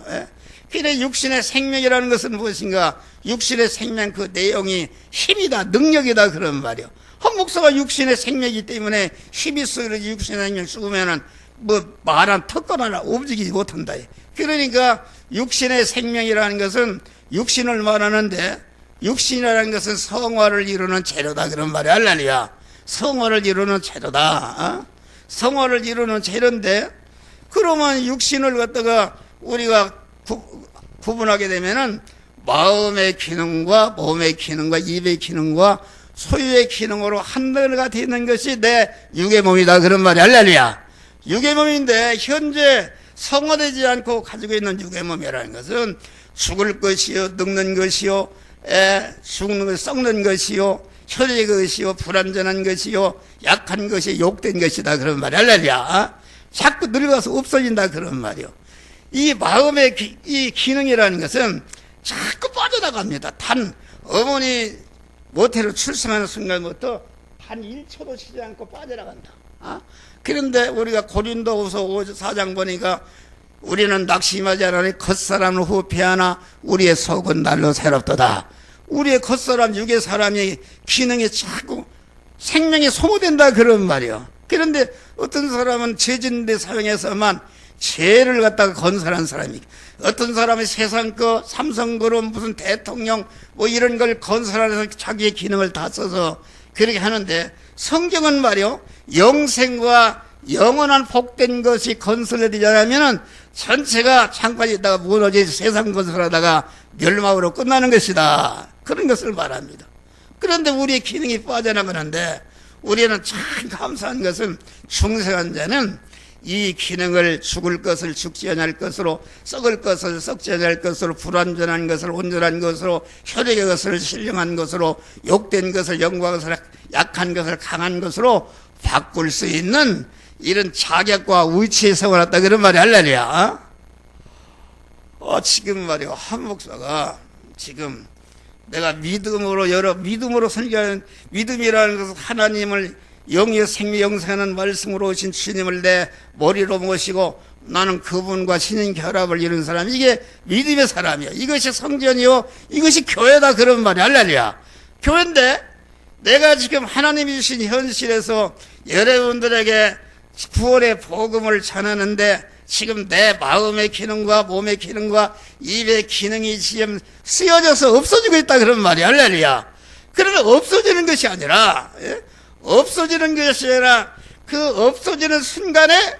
그래 육신의 생명이라는 것은 무엇인가? 육신의 생명 그 내용이 힘이다 능력이다 그런 말이요. 한 목사가 육신의 생명이기 때문에 힘이 있어 육신의 생명 죽으면은 뭐 말한 턱건 하나 움직이지 못한다. 그러니까 육신의 생명이라는 것은 육신을 말하는데 육신이라는 것은 성화를 이루는 재료다 그런 말이야. 할렐루야. 성화를 이루는 재료다. 성화를 이루는 재료인데 그러면 육신을 갖다가 우리가 구분하게 되면은 마음의 기능과 몸의 기능과 입의 기능과 소유의 기능으로 한가가 되는 것이 내 육의 몸이다 그런 말이야. 할렐루야. 육의 몸인데 현재 성화되지 않고 가지고 있는 육의 몸이라는 것은 죽을 것이요 늙는 것이요 죽는 것 썩는 것이요 혈의 것이요 불완전한 것이요 약한 것이 욕된 것이다 그런 말이야. 할렐루야. 자꾸 늙어서 없어진다 그런 말이요. 이 마음의 이 기능이라는 것은 자꾸 빠져나갑니다. 단 어머니 모태로 출생하는 순간부터 단 1초도 쉬지 않고 빠져나간다. 그런데 우리가 고린도후서 4장 보니까 우리는 낙심하지 않으니 겉사람을 후피하나 우리의 속은 날로 새롭도다. 우리의 겉사람 육의 사람이 기능이 자꾸 생명이 소모된다 그런 말이요. 그런데 어떤 사람은 죄진대 사용해서만 죄를 갖다가 건설한 사람이, 어떤 사람은 세상 거 삼성그룹 무슨 대통령 뭐 이런 걸 건설하면서 자기의 기능을 다 써서 그렇게 하는데 성경은 말이요 영생과 영원한 복된 것이 건설되지 않으면 전체가 잠깐 있다가 무너져 세상 건설하다가 멸망으로 끝나는 것이다. 그런 것을 말합니다. 그런데 우리의 기능이 빠져나가는데 우리는 참 감사한 것은 중생한 자는 이 기능을 죽을 것을 죽지 않을 것으로 썩을 것을 썩지 않을 것으로 불완전한 것을 온전한 것으로 혈액의 것을 신령한 것으로 욕된 것을 영광한 것을 약한 것을 강한 것으로 바꿀 수 있는 이런 자격과 위치에 세워놨다 그런 말이 할렐루야. 지금 말이요 한 목사가 지금 내가 믿음으로 설교하는 믿음이라는 것은 하나님을 영의 생명 영생하는 말씀으로 오신 주님을 내 머리로 모시고 나는 그분과 신인 결합을 이룬 사람, 이게 믿음의 사람이야. 이것이 성전이요 이것이 교회다 그런 말이 할렐루야. 교회인데 내가 지금 하나님이 주신 현실에서 여러분들에게 구원의 복음을 전하는데 지금 내 마음의 기능과 몸의 기능과 입의 기능이 지금 쓰여져서 없어지고 있다 그런 말이야. 할렐루야. 그러나 없어지는 것이 아니라 없어지는 것이 아니라 그 없어지는 순간에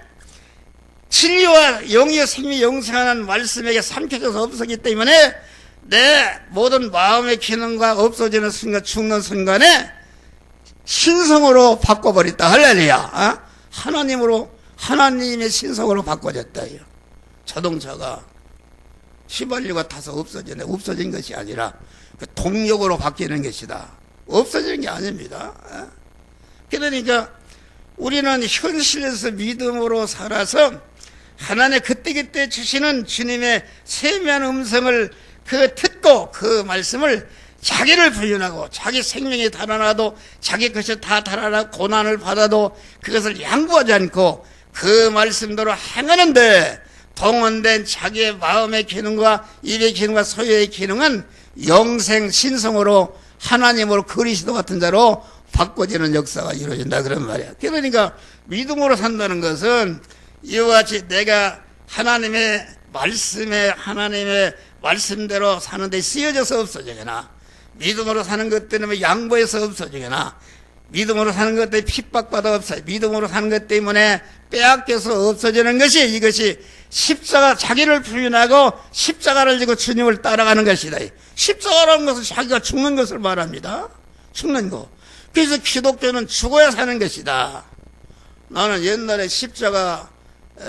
진리와 영의 생명이 영생하는 말씀에게 삼켜져서 없어지기 때문에 내 모든 마음의 기능과 없어지는 순간, 죽는 순간에 신성으로 바꿔버렸다. 할렐루야. 하나님의 신성으로 바꿔졌다. 자동차가 휘발유가 타서 없어진 것이 아니라 동력으로 바뀌는 것이다. 없어지는 게 아닙니다. 그러니까 우리는 현실에서 믿음으로 살아서 하나님의 그때그때 주시는 주님의 세미한 음성을 듣고 그 말씀을 자기를 부인하고 자기 생명이 달아나도 자기 것이 다 달아나고 고난을 받아도 그것을 양보하지 않고 그 말씀대로 행하는데 동원된 자기의 마음의 기능과 입의 기능과 소유의 기능은 영생 신성으로 하나님으로 그리스도 같은 자로 바꿔지는 역사가 이루어진다 그런 말이야. 그러니까 믿음으로 산다는 것은 이와 같이 내가 하나님의 말씀대로 사는데 쓰여져서 없어지거나 믿음으로 사는 것 때문에 양보해서 없어지거나 믿음으로 사는 것 때문에 핍박받아 없어져 믿음으로 사는 것 때문에 빼앗겨서 없어지는 것이 이것이 십자가 자기를 부인하고 십자가를 지고 주님을 따라가는 것이다. 십자가라는 것은 자기가 죽는 것을 말합니다. 죽는 거. 그래서 기독교는 죽어야 사는 것이다. 나는 옛날에 십자가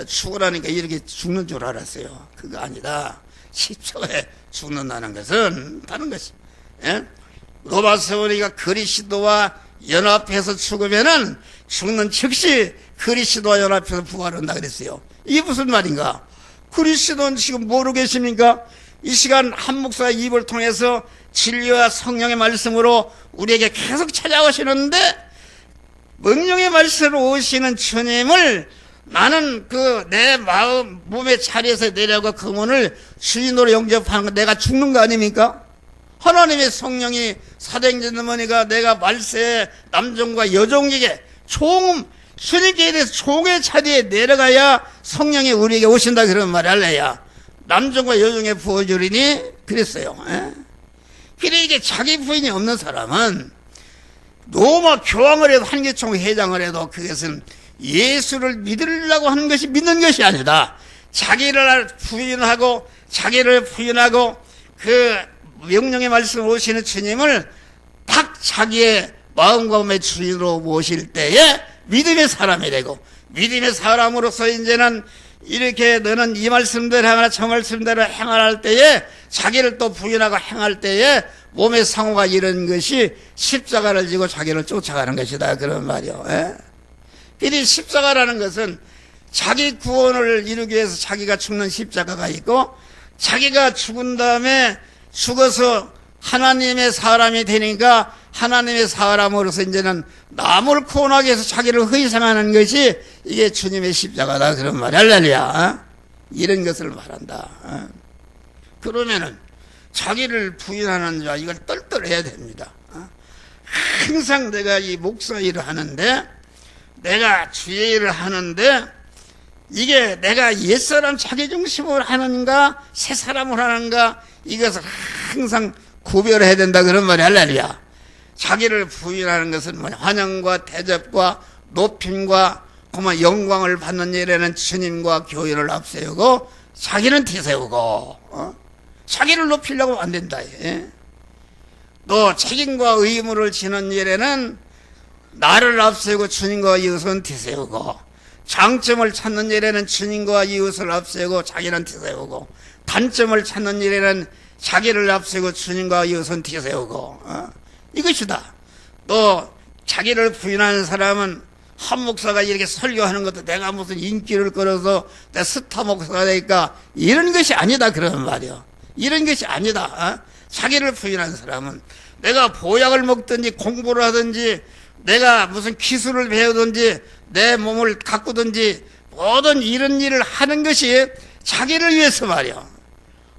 죽으라니까 이렇게 죽는 줄 알았어요. 그거 아니다. 십자가에 죽는다는 것은 다른 것이. 로마서 보니까 그리스도와 연합해서 죽으면은 죽는 즉시 그리스도와 연합해서 부활한다 그랬어요. 이게 무슨 말인가? 그리스도는 지금 뭐로 계십니까? 이 시간 한 목사의 입을 통해서 진리와 성령의 말씀으로 우리에게 계속 찾아오시는데 명령의 말씀으로 오시는 주님을 나는 내 마음, 몸의 자리에서 내려가 그 문을 주인으로 영접하는 거 내가 죽는 거 아닙니까? 하나님의 성령이 사도행전에가 내가 말세에 남종과 여종에게 주님께 대해서 종의 자리에 내려가야 성령이 우리에게 오신다 그런 말이 할래야 남종과 여종의 부어주리니 그랬어요. 그러니까 자기 부인이 없는 사람은 로마 교황을 해도 한계총 회장을 해도 그것은 예수를 믿으려고 하는 것이 믿는 것이 아니다. 자기를 부인하고 그 명령의 말씀을 오시는 주님을 딱 자기의 마음과 몸의 주인으로 모실 때에 믿음의 사람이 되고 믿음의 사람으로서 이제는 이렇게 너는 이 말씀대로 행하라 저 말씀대로 행하라 할 때에 자기를 또 부인하고 행할 때에 몸의 상호가 이런 것이 십자가를 지고 자기를 쫓아가는 것이다 그런 말이요. 이 십자가라는 것은 자기 구원을 이루기 위해서 자기가 죽는 십자가가 있고 자기가 죽은 다음에 죽어서 하나님의 사람이 되니까 하나님의 사람으로서 이제는 남을 구원하기 위해서 자기를 희생하는 것이 이게 주님의 십자가다 그런 말이 할렐루야. 이런 것을 말한다. 그러면은 자기를 부인하는 자 이걸 떨떨해야 됩니다. 항상 내가 이 목사 일을 하는데 내가 주의 일을 하는데 이게 내가 옛사람 자기중심으로 하는가 새 사람으로 하는가 이것을 항상 구별해야 된다 그런 말이 할렐루야. 자기를 부인하는 것은 뭐냐 환영과 대접과 높임과 그만 영광을 받는 일에는 주님과 교회를 앞세우고 자기는 뒤세우고 자기를 높이려고 안 된다. 또 책임과 의무를 지는 일에는 나를 앞세우고 주님과 이웃은 뒤세우고 장점을 찾는 일에는 주님과 이웃을 앞세우고 자기는 뒤세우고 단점을 찾는 일에는 자기를 앞세우고 주님과 이웃은 뒤세우고 이것이다. 또 자기를 부인하는 사람은 한 목사가 이렇게 설교하는 것도 내가 무슨 인기를 끌어서 내 스타 목사가 되니까 이런 것이 아니다 그런 말이요. 이런 것이 아니다. 자기를 부인하는 사람은 내가 보약을 먹든지 공부를 하든지 내가 무슨 기술을 배우든지 내 몸을 가꾸든지 모든 이런 일을 하는 것이 자기를 위해서 말이야.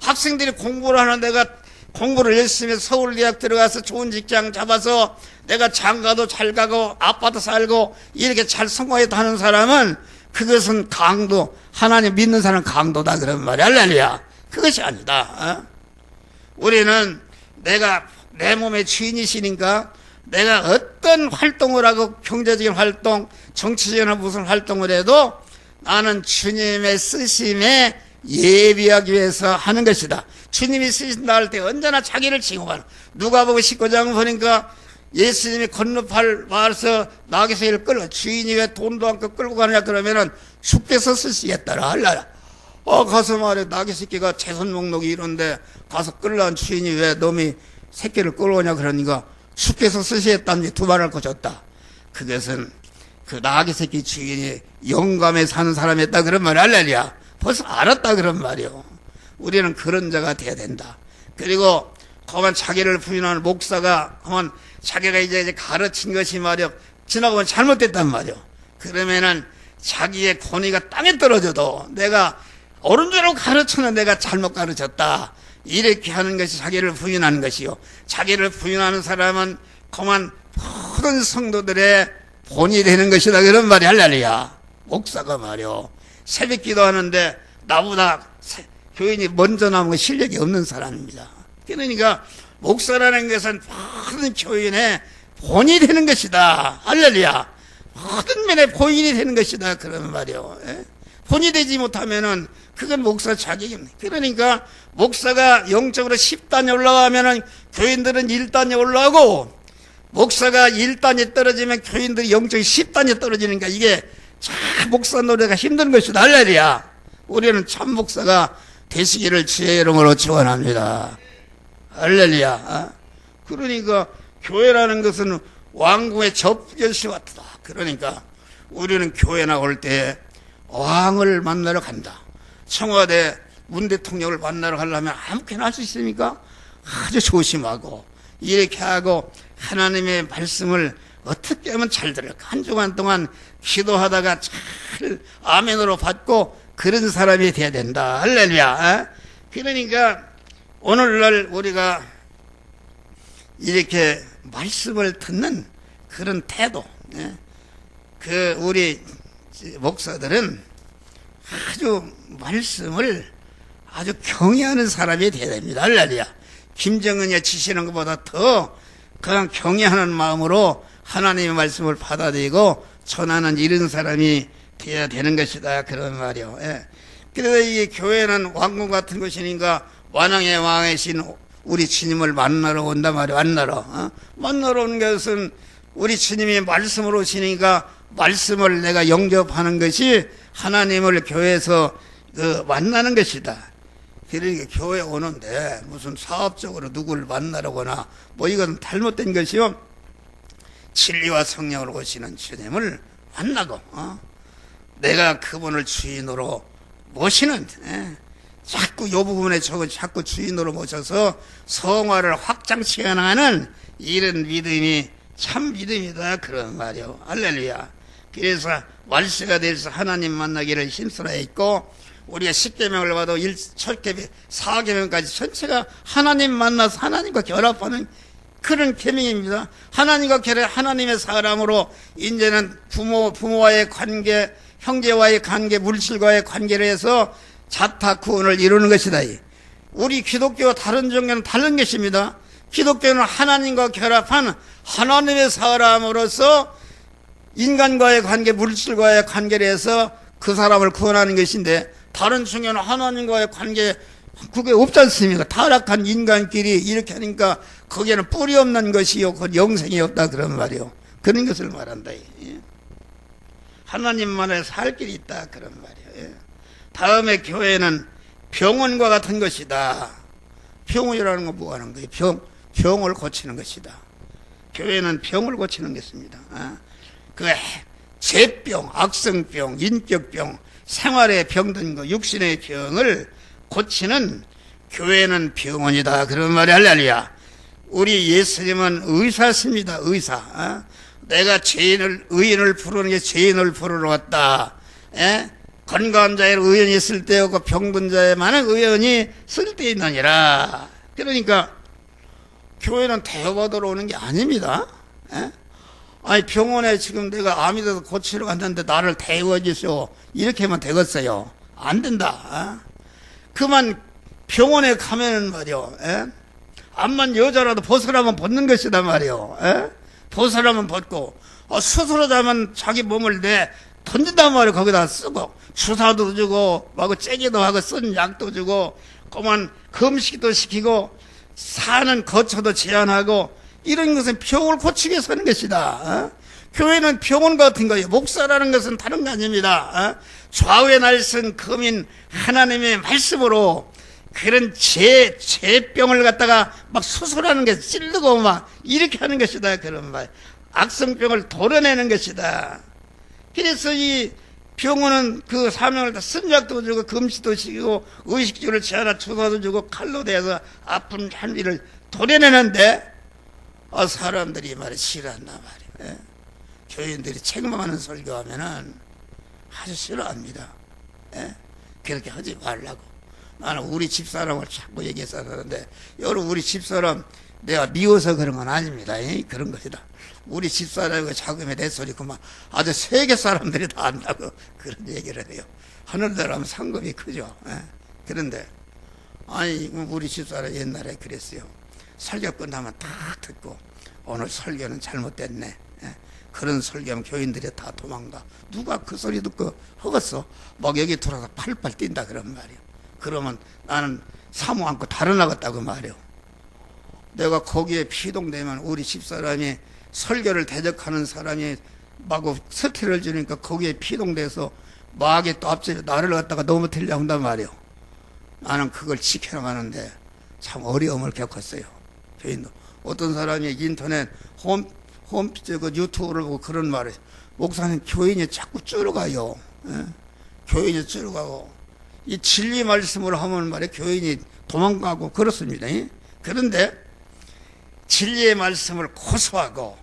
학생들이 공부를 하는 내가 공부를 열심히 해서 서울대학 들어가서 좋은 직장 잡아서 내가 장가도 잘 가고 아파트 살고 이렇게 잘 성공해서 하는 사람은 그것은 강도 하나님 믿는 사람 강도다 그런 말이야. 할렐루야. 그것이 아니다. 우리는 내가 내 몸의 주인이시니까 내가 어떤 활동을 하고 경제적인 활동 정치적인 무슨 활동을 해도 나는 주님의 쓰심에 예비하기 위해서 하는 것이다. 주님이 쓰신다 할 때 언제나 자기를 징후하는, 누가복음 19장 보니까 예수님이 건너팔 마을에서 나귀새를 끌고, 주인이 왜 돈도 않고 끌고 가느냐 그러면은 주께서 쓰시겠다라 할라라. 가서 말해, 나귀 새끼가 재선 목록이 이런데 가서 끌라는 주인이 왜 놈이 새끼를 끌어오냐 그러니까 주께서 쓰시겠다는지 두 말을 거쳤다. 그것은 그 나귀 새끼 주인이 영감에 사는 사람이었다 그런 말 할렐루야. 벌써 알았다 그런 말이요. 우리는 그런 자가 돼야 된다. 그리고 그만 자기를 부인하는 목사가 그만 자기가 이제 가르친 것이 말이요, 지나가면 잘못됐단 말이요. 그러면은 자기의 권위가 땅에 떨어져도 내가 어른들로 가르쳐는 내가 잘못 가르쳤다, 이렇게 하는 것이 자기를 부인하는 것이요. 자기를 부인하는 사람은 그만 모든 성도들의 본이 되는 것이다 그런 말이 할렐루야. 목사가 말이요, 새벽 기도하는데 나보다 교인이 먼저 나온 건 실력이 없는 사람입니다. 그러니까 목사라는 것은 모든 교인의 본이 되는 것이다. 할렐루야. 모든 면의 본인이 되는 것이다 그런 말이요. 본이 되지 못하면은 그건 목사 자격입니다. 그러니까 목사가 영적으로 10단에 올라가면은 교인들은 1단에 올라가고, 목사가 1단에 떨어지면 교인들이 영적으로 10단에 떨어지니까 이게 참 목사 노래가 힘든 것이다. 할렐루야. 우리는 참 목사가 되시기를 주의 이름으로 축원합니다. 할렐루야. 그러니까 교회라는 것은 왕궁의 접견실 같다. 그러니까 우리는 교회 나올 때 왕을 만나러 간다. 청와대 문 대통령을 만나러 가려면 아무렇게나 할 수 있습니까? 아주 조심하고 이렇게 하고 하나님의 말씀을 어떻게 하면 잘 들을까, 한 주간 동안 기도하다가 잘 아멘으로 받고 그런 사람이 돼야 된다. 할렐루야. 그러니까 오늘날 우리가 이렇게 말씀을 듣는 그런 태도, 그 우리 목사들은 아주 말씀을 아주 경외하는 사람이 돼야 됩니다. 할렐루야. 김정은이 지시는 것보다 더 그냥 경외하는 마음으로 하나님의 말씀을 받아들이고 전하는 이런 사람이 돼야 되는 것이다 그런 말이요. 그래서 이 교회는 왕궁 같은 것이니까 완왕의 왕이신 우리 주님을 만나러 온단 말이에요. 만나러 온 것은 우리 주님이 말씀으로 오시니까 말씀을 내가 영접하는 것이 하나님을 교회에서 만나는 것이다. 그러니까 교회 오는데 무슨 사업적으로 누구를 만나러 오거나 뭐 이건 잘못된 것이요. 진리와 성령으로 오시는 주님을 만나고 내가 그분을 주인으로 모시는, 자꾸 이 부분에 자꾸 주인으로 모셔서 성화를 확장시켜 나가는 이런 믿음이 참 믿음이다 그런 말이요. 할렐루야. 그래서 말세가 돼서 하나님 만나기를 힘쓰라 했고, 우리가 10계명을 봐도 4계명까지 전체가 하나님 만나서 하나님과 결합하는 그런 계명입니다. 하나님과 결합, 하나님의 사람으로 이제는 부모와의 관계, 형제와의 관계, 물질과의 관계를 해서 자타 구원을 이루는 것이다. 우리 기독교와 다른 종교는 다른 것입니다. 기독교는 하나님과 결합한 하나님의 사람으로서 인간과의 관계, 물질과의 관계를 해서 그 사람을 구원하는 것인데, 다른 종교는 하나님과의 관계 그게 없지 않습니까? 타락한 인간끼리 이렇게 하니까 거기에는 뿌리 없는 것이요, 그 영생이 없다 그런 말이요. 그런 것을 말한다. 하나님만의 살 길이 있다 그런 말이에요. 다음에 교회는 병원과 같은 것이다. 병원이라는 건 뭐 하는 거예요? 병을 고치는 것이다. 교회는 병을 고치는 것입니다. 그 죄병, 악성병, 인격병, 생활에 병든 거, 육신의 병을 고치는 교회는 병원이다 그런 말이 할렐루야. 우리 예수님은 의사십니다. 의사. 내가 의인을 부르는 게 죄인을 부르러 왔다. 건강한 자에는 의인이 있을 때 없고 병든 자에만은 의인이 쓸데 있느니라. 그러니까 교회는 대여받으러 오는 게 아닙니다. 아니 병원에 지금 내가 암이 돼서 고치러 갔는데 나를 대여해 주시오, 이렇게 하면 되겠어요? 안 된다. 그만 병원에 가면은 말이요, 암만 여자라도 벗으라면 벗는 것이다 말이요. 벗으라면 벗고, 수술하자면 자기 몸을 던진단 말이에요. 거기다 쓰고 주사도 주고 막 째기도 하고 쓴 약도 주고 그만 금식도 시키고 사는 거처도 제한하고 이런 것은 병을 고치기 위해서 하는 것이다. 교회는 병원 같은 거예요. 목사라는 것은 다른 거 아닙니다. 좌우의 날선 금인 하나님의 말씀으로 그런 죄병을 갖다가 막 수술하는 게 찌르고 막 이렇게 하는 것이다. 그런 말. 악성병을 도려내는 것이다. 그래서 이 병원은 그 사명을 다 쓴약도 주고 금식도 시키고 의식주를 제하나 주사도 주고 칼로 대서 아픈 한비를 도려내는데 사람들이 말이 싫어한단 말이에요. 교인들이 책망하는 설교하면은 아주 싫어합니다. 그렇게 하지 말라고. 나는 우리 집사람을 자꾸 얘기해서 하는데 여러분 우리 집사람 내가 미워서 그런 건 아닙니다. 그런 것이다. 우리 집사람이 자금에 내 소리 그만 아주 세계 사람들이 다 안다고 그런 얘기를 해요. 하늘나라면 상급이 크죠. 그런데 아니 우리 집사람 옛날에 그랬어요. 설교 끝나면 다 듣고 오늘 설교는 잘못됐네. 그런 설교하면 교인들이 다 도망가. 누가 그 소리 듣고 허겄어? 막 여기 들어서 팔팔 뛴다 그런 말이에요. 그러면 나는 사모 않고 달아나갔다고 말이에요. 내가 거기에 피동되면 우리 집사람이 설교를 대적하는 사람이 마구 스티를 주니까 거기에 피동돼서 마귀 또 앞집에 나를 갖다가 넘어뜨리려고 한단 말이에요. 나는 그걸 지켜나가는데 참 어려움을 겪었어요. 교인도 어떤 사람이 인터넷 유튜브를 보고 그런 말을 해요. 목사님 교인이 자꾸 줄어가요. 교인이 줄어가고 이 진리 말씀으로 하면 말이에요. 교인이 도망가고 그렇습니다. 그런데 진리의 말씀을 고소하고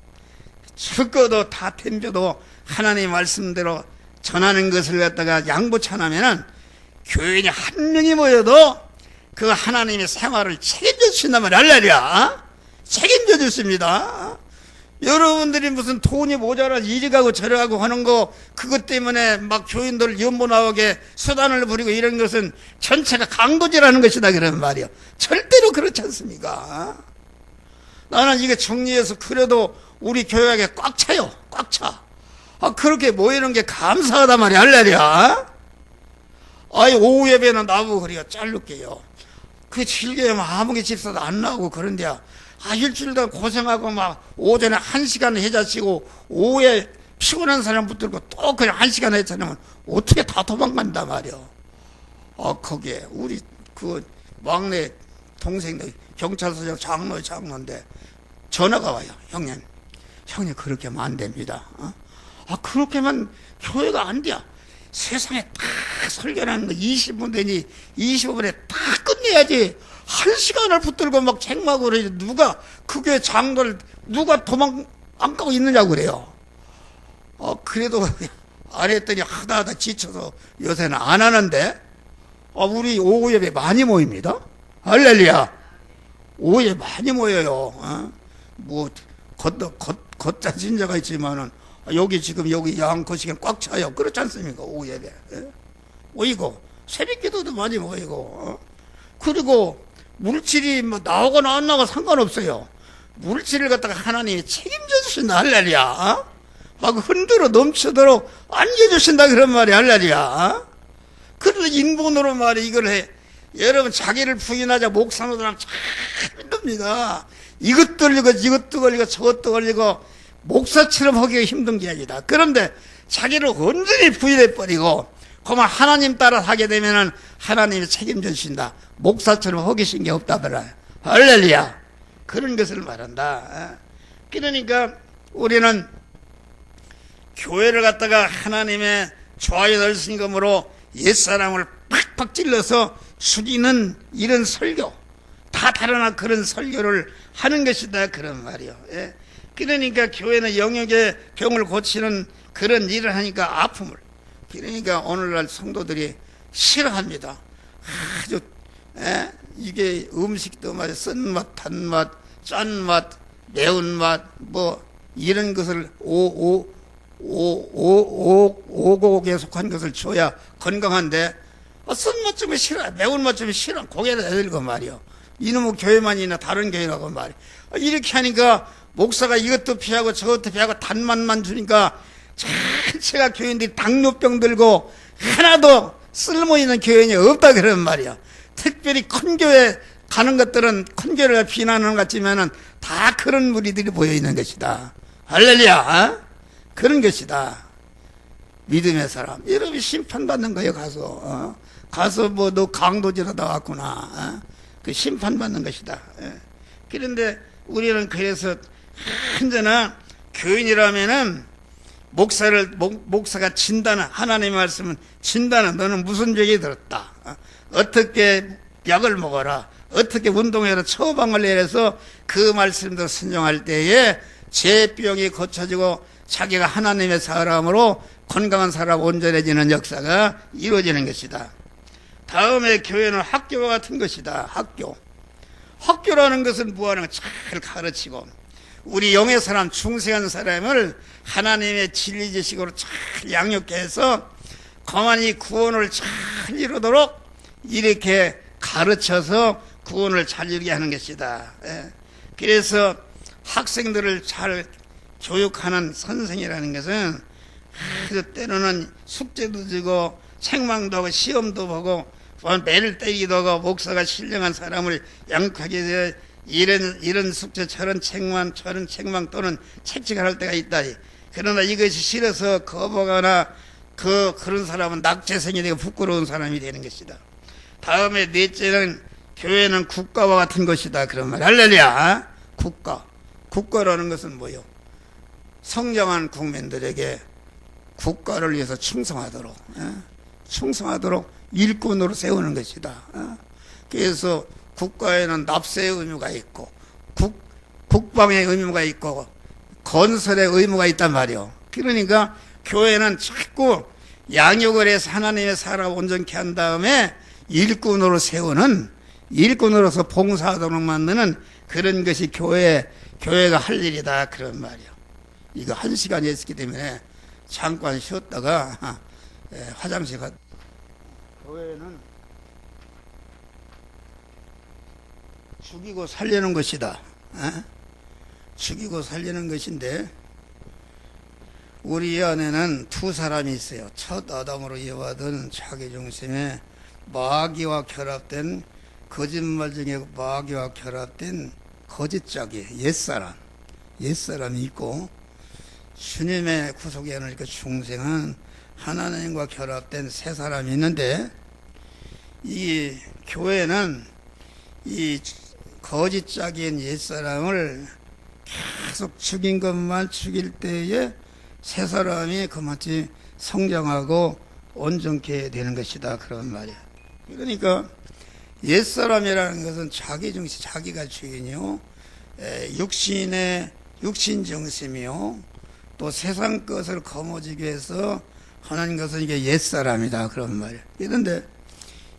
죽어도 다 템겨도 하나님의 말씀대로 전하는 것을 갖다가 양보찬하면은 교인이 한 명이 모여도 그 하나님의 생활을 책임져 주신단 말이야. 할렐루야. 책임져 주십니다. 여러분들이 무슨 돈이 모자라 이리 가고 저리 가고 하는 거 그것 때문에 막 교인들 연보 나오게 수단을 부리고 이런 것은 전체가 강도질하는 것이다 그런 말이야. 절대로 그렇지 않습니까? 나는 이게 정리해서 그래도 우리 교회에 꽉 차요. 꽉 차. 그렇게 모이는 게 감사하단 말이야. 할렐루야. 오후 예배는 나보고 그래요. 자를게요. 그 즐겨야만 아무개 집사도 안 나오고 그런데 일주일 동안 고생하고 막 오전에 1시간 해자치고 오후에 피곤한 사람 붙들고 또 그냥 1시간 해자치면 어떻게 다 도망간단 말이야. 거기에 우리 그 막내 동생들 경찰서장 장로인데 전화가 와요. 형님 그렇게 하면 안 됩니다. 그렇게 하면 교회가 안 돼요. 세상에 딱 설교하는 거 20분 되니 25분에 딱 끝내야지. 1시간을 붙들고 막 책망을 그래. 누가 그게 장로를 누가 도망 안 가고 있느냐고 그래요. 그래도 안 했더니 하다 지쳐서 요새는 안 하는데 우리 오후 예배 많이 모입니다. 할렐루야. 오후에 많이 모여요. 뭐 걷자 진자가 있지만은 여기 지금 여기 양거시경 꽉 차요. 그렇지 않습니까? 오후 예배 모이고 새벽기도도 많이 모이고 그리고 물질이 뭐 나오거나 안 나오고 상관없어요. 물질을 갖다가 하나님이 책임져 주신다. 할렐루야. 막 흔들어 넘치도록 안겨주신다 그런 말이 할렐루야. 그래서 인본으로 말이 이걸 해. 여러분 자기를 부인하자 목사노들 하면 참 힘듭니다. 이것도 걸리고 이것도 걸리고 저것도 걸리고 목사처럼 하기가 힘든 게 아니다. 그런데 자기를 온전히 부인해버리고 그만 하나님 따라 하게 되면은 하나님이 책임져 주신다. 목사처럼 허기신 게 없다 그래. 할렐루야. 그런 것을 말한다. 그러니까 우리는 교회를 갖다가 하나님의 좋아요 넓은검으로 옛사람을 팍팍 찔러서 죽이는 이런 설교 다 다르나 그런 설교를 하는 것이다 그런 말이요. 그러니까 교회는 영역의 병을 고치는 그런 일을 하니까 아픔을 그러니까 오늘날 성도들이 싫어합니다. 아주 이게 음식도 말이야 쓴맛, 단맛, 짠맛, 매운맛 뭐 이런 것을 오곡에 속한 것을 줘야 건강한데 쓴맛 좀 싫어, 매운맛 좀 싫어, 고개를 내들고 말이요. 이놈의 교회만이나 다른 교회라고 말이야. 이렇게 하니까 목사가 이것도 피하고 저것도 피하고 단맛만 주니까 전체가 교인들이 당뇨병 들고 하나도 쓸모있는 교인이 없다 그런 말이야. 특별히 큰 교회 가는 것들은 큰 교회를 비난하는 것 같지만은 다 그런 무리들이 모여 있는 것이다. 할렐루야. 어? 그런 것이다. 믿음의 사람. 여러분이 심판받는 거예요. 가서 뭐 너 강도지로 나왔구나. 어? 그 심판받는 것이다. 예. 그런데 우리는 그래서 언제나 교인이라면은 목사가 진단은, 하나님의 말씀은 진단은 너는 무슨 죄에 들었다. 어떻게 약을 먹어라. 어떻게 운동해라. 처방을 내려서 그 말씀대로 순종할 때에 죄병이 고쳐지고 자기가 하나님의 사람으로 건강한 사람 온전해지는 역사가 이루어지는 것이다. 다음에 교회는 학교와 같은 것이다. 학교라는 것은 뭐하는 잘 가르치고 우리 영의 사람, 중생한 사람을 하나님의 진리 지식으로 잘 양육해서 가만히 구원을 잘 이루도록 이렇게 가르쳐서 구원을 잘 이루게 하는 것이다. 그래서 학생들을 잘 교육하는 선생이라는 것은 때로는 숙제도 주고 책망도 하고 시험도 보고 매를 때리기도 하고 목사가 신령한 사람을 양육하게 돼 이런 숙제 저런 책망 또는 책찍할 때가 있다. 그러나 이것이 싫어서 거부하거나 그런 사람은 낙제생이 되고 부끄러운 사람이 되는 것이다. 다음에 넷째는 교회는 국가와 같은 것이다. 그런 말. 할렐루야. 국가라는 것은 뭐요? 성장한 국민들에게 국가를 위해서 충성하도록 일꾼으로 세우는 것이다. 그래서 국가에는 납세의 의무가 있고 국방의 의무가 있고 건설의 의무가 있단 말이요. 그러니까 교회는 자꾸 양육을 해서 하나님의 사람 온전케 한 다음에 일꾼으로 세우는, 일꾼으로서 봉사하도록 만드는 그런 것이 교회가 할 일이다. 그런 말이요. 이거 1시간이 했기 때문에 잠깐 쉬었다가 화장실 갔다. 교회는 죽이고 살리는 것이다. 죽이고 살리는 것인데 우리 안에는 두 사람이 있어요. 첫 아담으로 이어받은 자기중심에 마귀와 결합된, 거짓말 중에 마귀와 결합된 거짓자기 옛사람이 있고, 주님의 구속에 안을 중생한 하나님과 결합된 새 사람이 있는데, 이 교회는 이 거짓자기인 옛사람을 계속 죽인 것만 죽일 때에 새 사람이 그마치 성장하고 온전케 되는 것이다. 그런 말이야. 그러니까 옛사람이라는 것은 자기 중심, 자기가 주인이요, 육신 중심이요, 또 세상 것을 거머쥐기 위해서 하는 것은 이게 옛사람이다. 그런 말이야. 그런데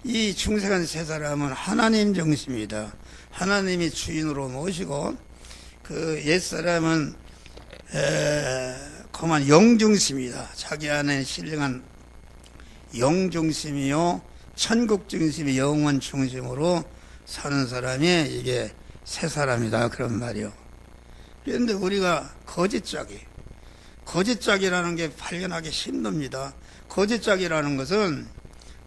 이 중생한 새 사람은 하나님 중심이다. 하나님이 주인으로 모시고, 그 옛사람은 그만 영중심이다. 자기 안에 신령한 영중심이요, 천국 중심이 영원 중심으로 사는 사람이 이게 새 사람이다. 그런 말이요. 그런데 우리가 거짓짝이라는 게 발견하기 힘듭니다. 거짓짝이라는 것은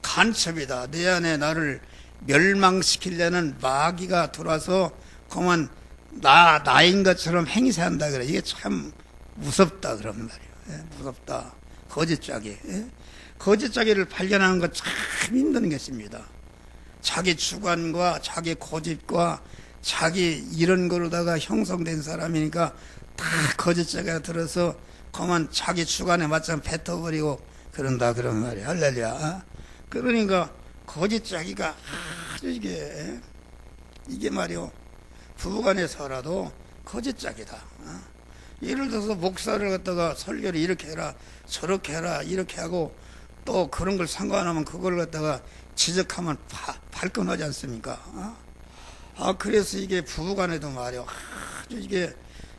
간첩이다. 내 안에 나를 멸망시키려는 마귀가 들어와서 그만 나인 것처럼 행세한다 그래. 이게 참 무섭다. 그런 말이에요. 무섭다. 거짓짝이. 거짓짝이를 발견하는 것 참 힘든 것입니다. 자기 주관과 자기 고집과 자기 이런 거로다가 형성된 사람이니까 다 거짓짝이가 들어서 그만 자기 주관에 맞춰 뱉어버리고 그런다. 그런 말이에요. 할렐루야. 그러니까 거짓짝이가 아주 이게 말이요, 부부간에서라도 거짓짝이다. 예를 들어서 목사를 갖다가 설교를 이렇게 해라 저렇게 해라 이렇게 하고 또 그런 걸 상관하면 그걸 갖다가 지적하면 발끈하지 않습니까? 그래서 이게 부부간에도 말이요, 아주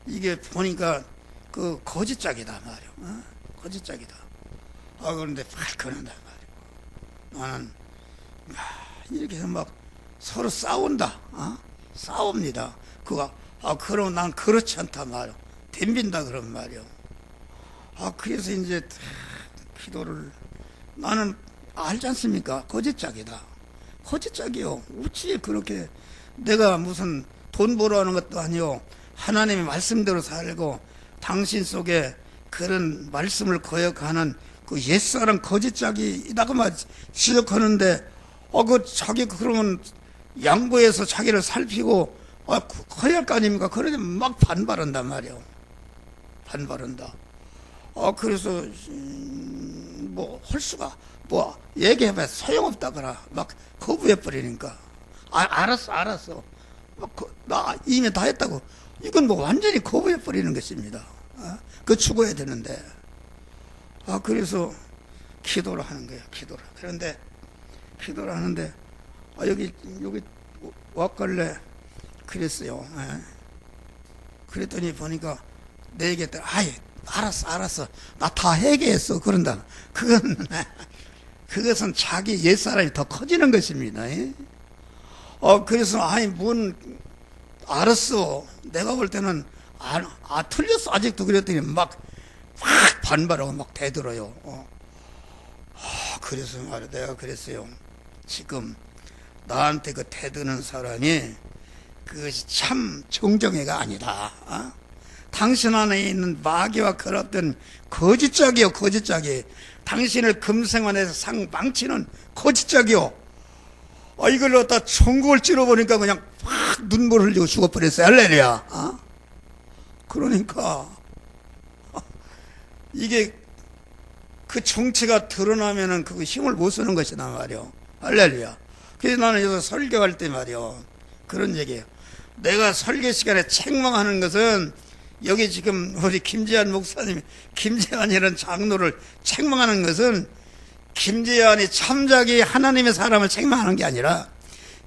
이게 보니까 그 거짓짝이다 말이요. 거짓짝이다. 그런데 발끈한다 말이요. 나는 이렇게 해서 막 서로 싸운다. 싸웁니다. 그럼 난 그렇지 않다 말이요. 덤빈다. 그런 말이요. 그래서 이제 기도를, 나는 알지 않습니까? 거짓짝이다. 거짓짝이요. 어찌 그렇게 내가 무슨 돈 벌어 하는 것도 아니요. 하나님의 말씀대로 살고 당신 속에 그런 말씀을 거역하는 그 옛사람 거짓짝이라고만 지적하는데, 자기 그러면 양보해서 자기를 살피고, 커야 할 거 아닙니까? 그러니 막 반발한단 말이요. 반발한다. 그래서, 할 수가, 얘기해봐. 소용없다, 그라. 막 거부해버리니까. 알았어. 나 이미 다 했다고. 이건 완전히 거부해버리는 것입니다. 그거 죽어야 되는데. 그래서 기도를 하는 거예요, 기도를. 그런데, 기도를 하는데, 여기 왔걸래 그랬어요. 그랬더니 보니까 내 얘기했더니, 알았어. 나 다 해결했어. 그런다. 그것은 자기 옛사람이 더 커지는 것입니다. 그래서, 알았어. 내가 볼 때는, 틀렸어. 아직도. 그랬더니 막 반발하고 막 대들어요. 그래서 내가 그랬어요. 지금 나한테 그 대드는 사람이 그것이 참 정정애가 아니다. 당신 안에 있는 마귀와 결합된 거짓짝이요, 거짓짝이. 당신을 금생원에서 망치는 거짓짝이요. 이걸 갖다 총구를 찔러보니까 그냥 팍 눈물 흘리고 죽어버렸어요. 할렐루야. 그러니까 이게 그 정체가 드러나면은 그 힘을 못 쓰는 것이다 말이요. 할렐루야. 그래서 나는 여기서 설교할 때 말이요, 그런 얘기예요. 내가 설교 시간에 책망하는 것은, 여기 지금 우리 김재한 목사님이, 김재한이라는 장로를 책망하는 것은, 김재한이 참작이 하나님의 사람을 책망하는 게 아니라,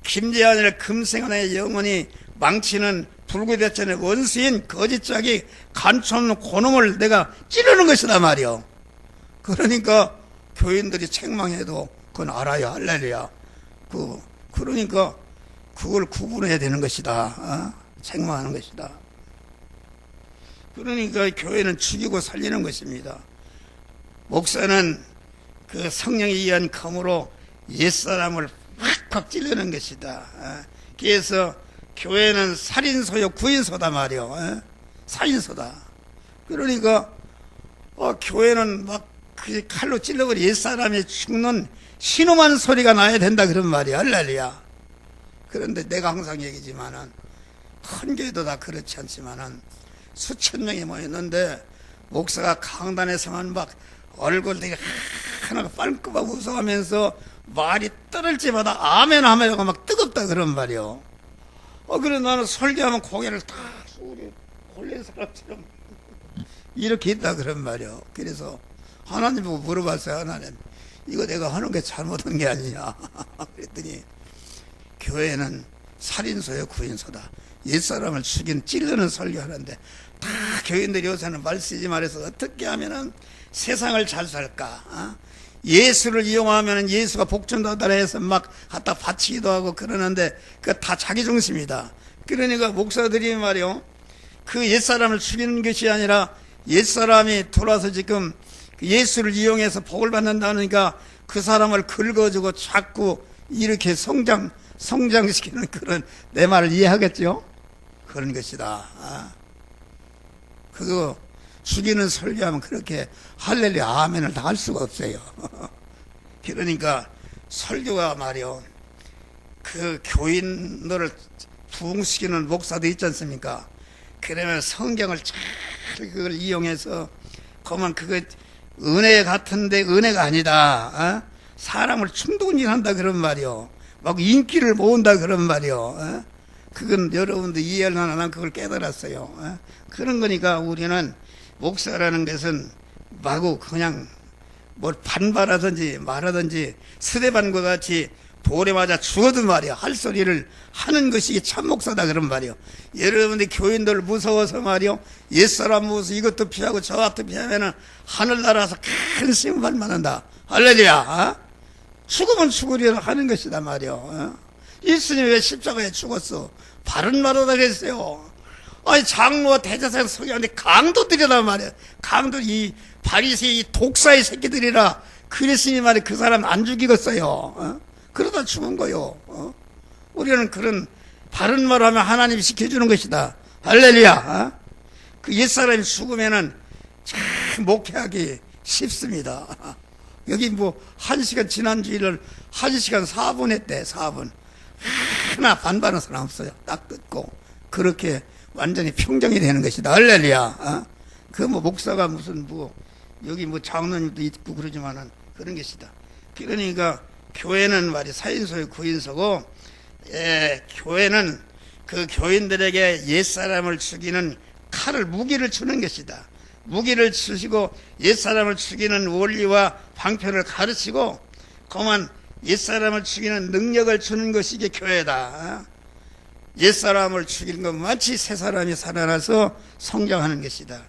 김재한이를 금생원의 영원히 망치는 불구대천의 원수인 거짓짝이 간초없는 그놈을 내가 찌르는 것이다 말이요. 그러니까 교인들이 책망해도 그건 알아요. 할렐루야. 그러니까 그걸 구분해야 되는 것이다. 책망하는 것이다. 그러니까 교회는 죽이고 살리는 것입니다. 목사는 그 성령에 의한 검으로 옛사람을 확확 찔르는 것이다. 그래서 교회는 살인소요 구인소다 말이요. 살인소다. 그러니까 교회는 막 그 칼로 찔러버려 옛사람이 죽는 신음한 소리가 나야 된다 그런 말이야. 할렐루야. 그런데 내가 항상 얘기지만은, 큰 교회도 다 그렇지 않지만은 수천 명이 모였는데 목사가 강단에서만 막 얼굴 되게 하나가 빨끔하고 웃어가면서 말이 떨을 때마다 아멘 하면서 막 뜨겁다 그런 말이요. 그래 나는 설교하면 고개를 다 숙여 홀린 사람처럼 이렇게 있다 그런 말이요. 그래서 하나님 보고 물어봤어요. 하나님, 이거 내가 하는 게 잘못한 게 아니냐. 그랬더니 교회는 살인소요 구인소다. 옛사람을 죽인 찔르는 설교하는데, 다 교인들이 요새는 말쓰지 말해서 어떻게 하면은 세상을 잘 살까. 예수를 이용하면 예수가 복전도하다 해서 막 갖다 바치기도 하고 그러는데, 그거 다 자기 중심이다. 그러니까 목사들이 말이요, 그 옛사람을 죽이는 것이 아니라 옛사람이 돌아서 지금 예수를 이용해서 복을 받는다니까 그 사람을 긁어주고 자꾸 이렇게 성장시키는 그런, 내 말을 이해하겠죠? 그런 것이다. 그거 죽이는 설교하면 그렇게 할렐루야 아멘을 다 할 수가 없어요. 그러니까 설교가 말이요, 그 교인들을 부흥시키는 목사도 있지 않습니까? 그러면 성경을 잘 그걸 이용해서 그러면 그거 은혜 같은데 은혜가 아니다. 사람을 충동질한다 그런 말이요. 막 인기를 모은다 그런 말이요. 그건 여러분도 이해를 하나, 난 그걸 깨달았어요. 그런 거니까 우리는 목사라는 것은 마구 그냥 뭘 반발하든지 말하든지 스데반과 같이 돌에 맞아 죽어도 말이야 할 소리를 하는 것이 참 목사다 그런 말이요. 여러분들 교인들 무서워서 말이요, 옛사람 무서 이것도 피하고 저것도 피하면은 하늘나라에서 큰 심판 받는다. 할렐루야. 죽으면 죽으리라 하는 것이다 말이요. 예수님 왜 십자가에 죽었어? 바른 말하다 그랬어요. 장로와 대제사장 서기하는데 강도들이란 말이야. 강도, 이 바리새이 독사의 새끼들이라 그랬으니 말이 그 사람 안 죽이겠어요. 그러다 죽은 거요. 우리는 그런 바른 말 하면 하나님이 지켜주는 것이다. 할렐루야. 그 옛사람이 죽으면은 참 목회하기 쉽습니다. 여기 뭐 1시간 지난주일을 1시간 4분 했대. 4분 하나 반반한 사람 없어요. 딱 듣고 그렇게 완전히 평정이 되는 것이다. 할렐루야. 그 뭐 목사가 무슨 뭐 여기 뭐 장로님도 있고 그러지만은 그런 것이다. 그러니까 교회는 말이 4인소요 9인소고, 교회는 그 교인들에게 옛사람을 죽이는 칼을, 무기를 주는 것이다. 무기를 주시고 옛사람을 죽이는 원리와 방편을 가르치고 그만 옛사람을 죽이는 능력을 주는 것이 이게 교회다. 옛사람을 죽이는 것 마치 새사람이 살아나서 성장하는 것이다.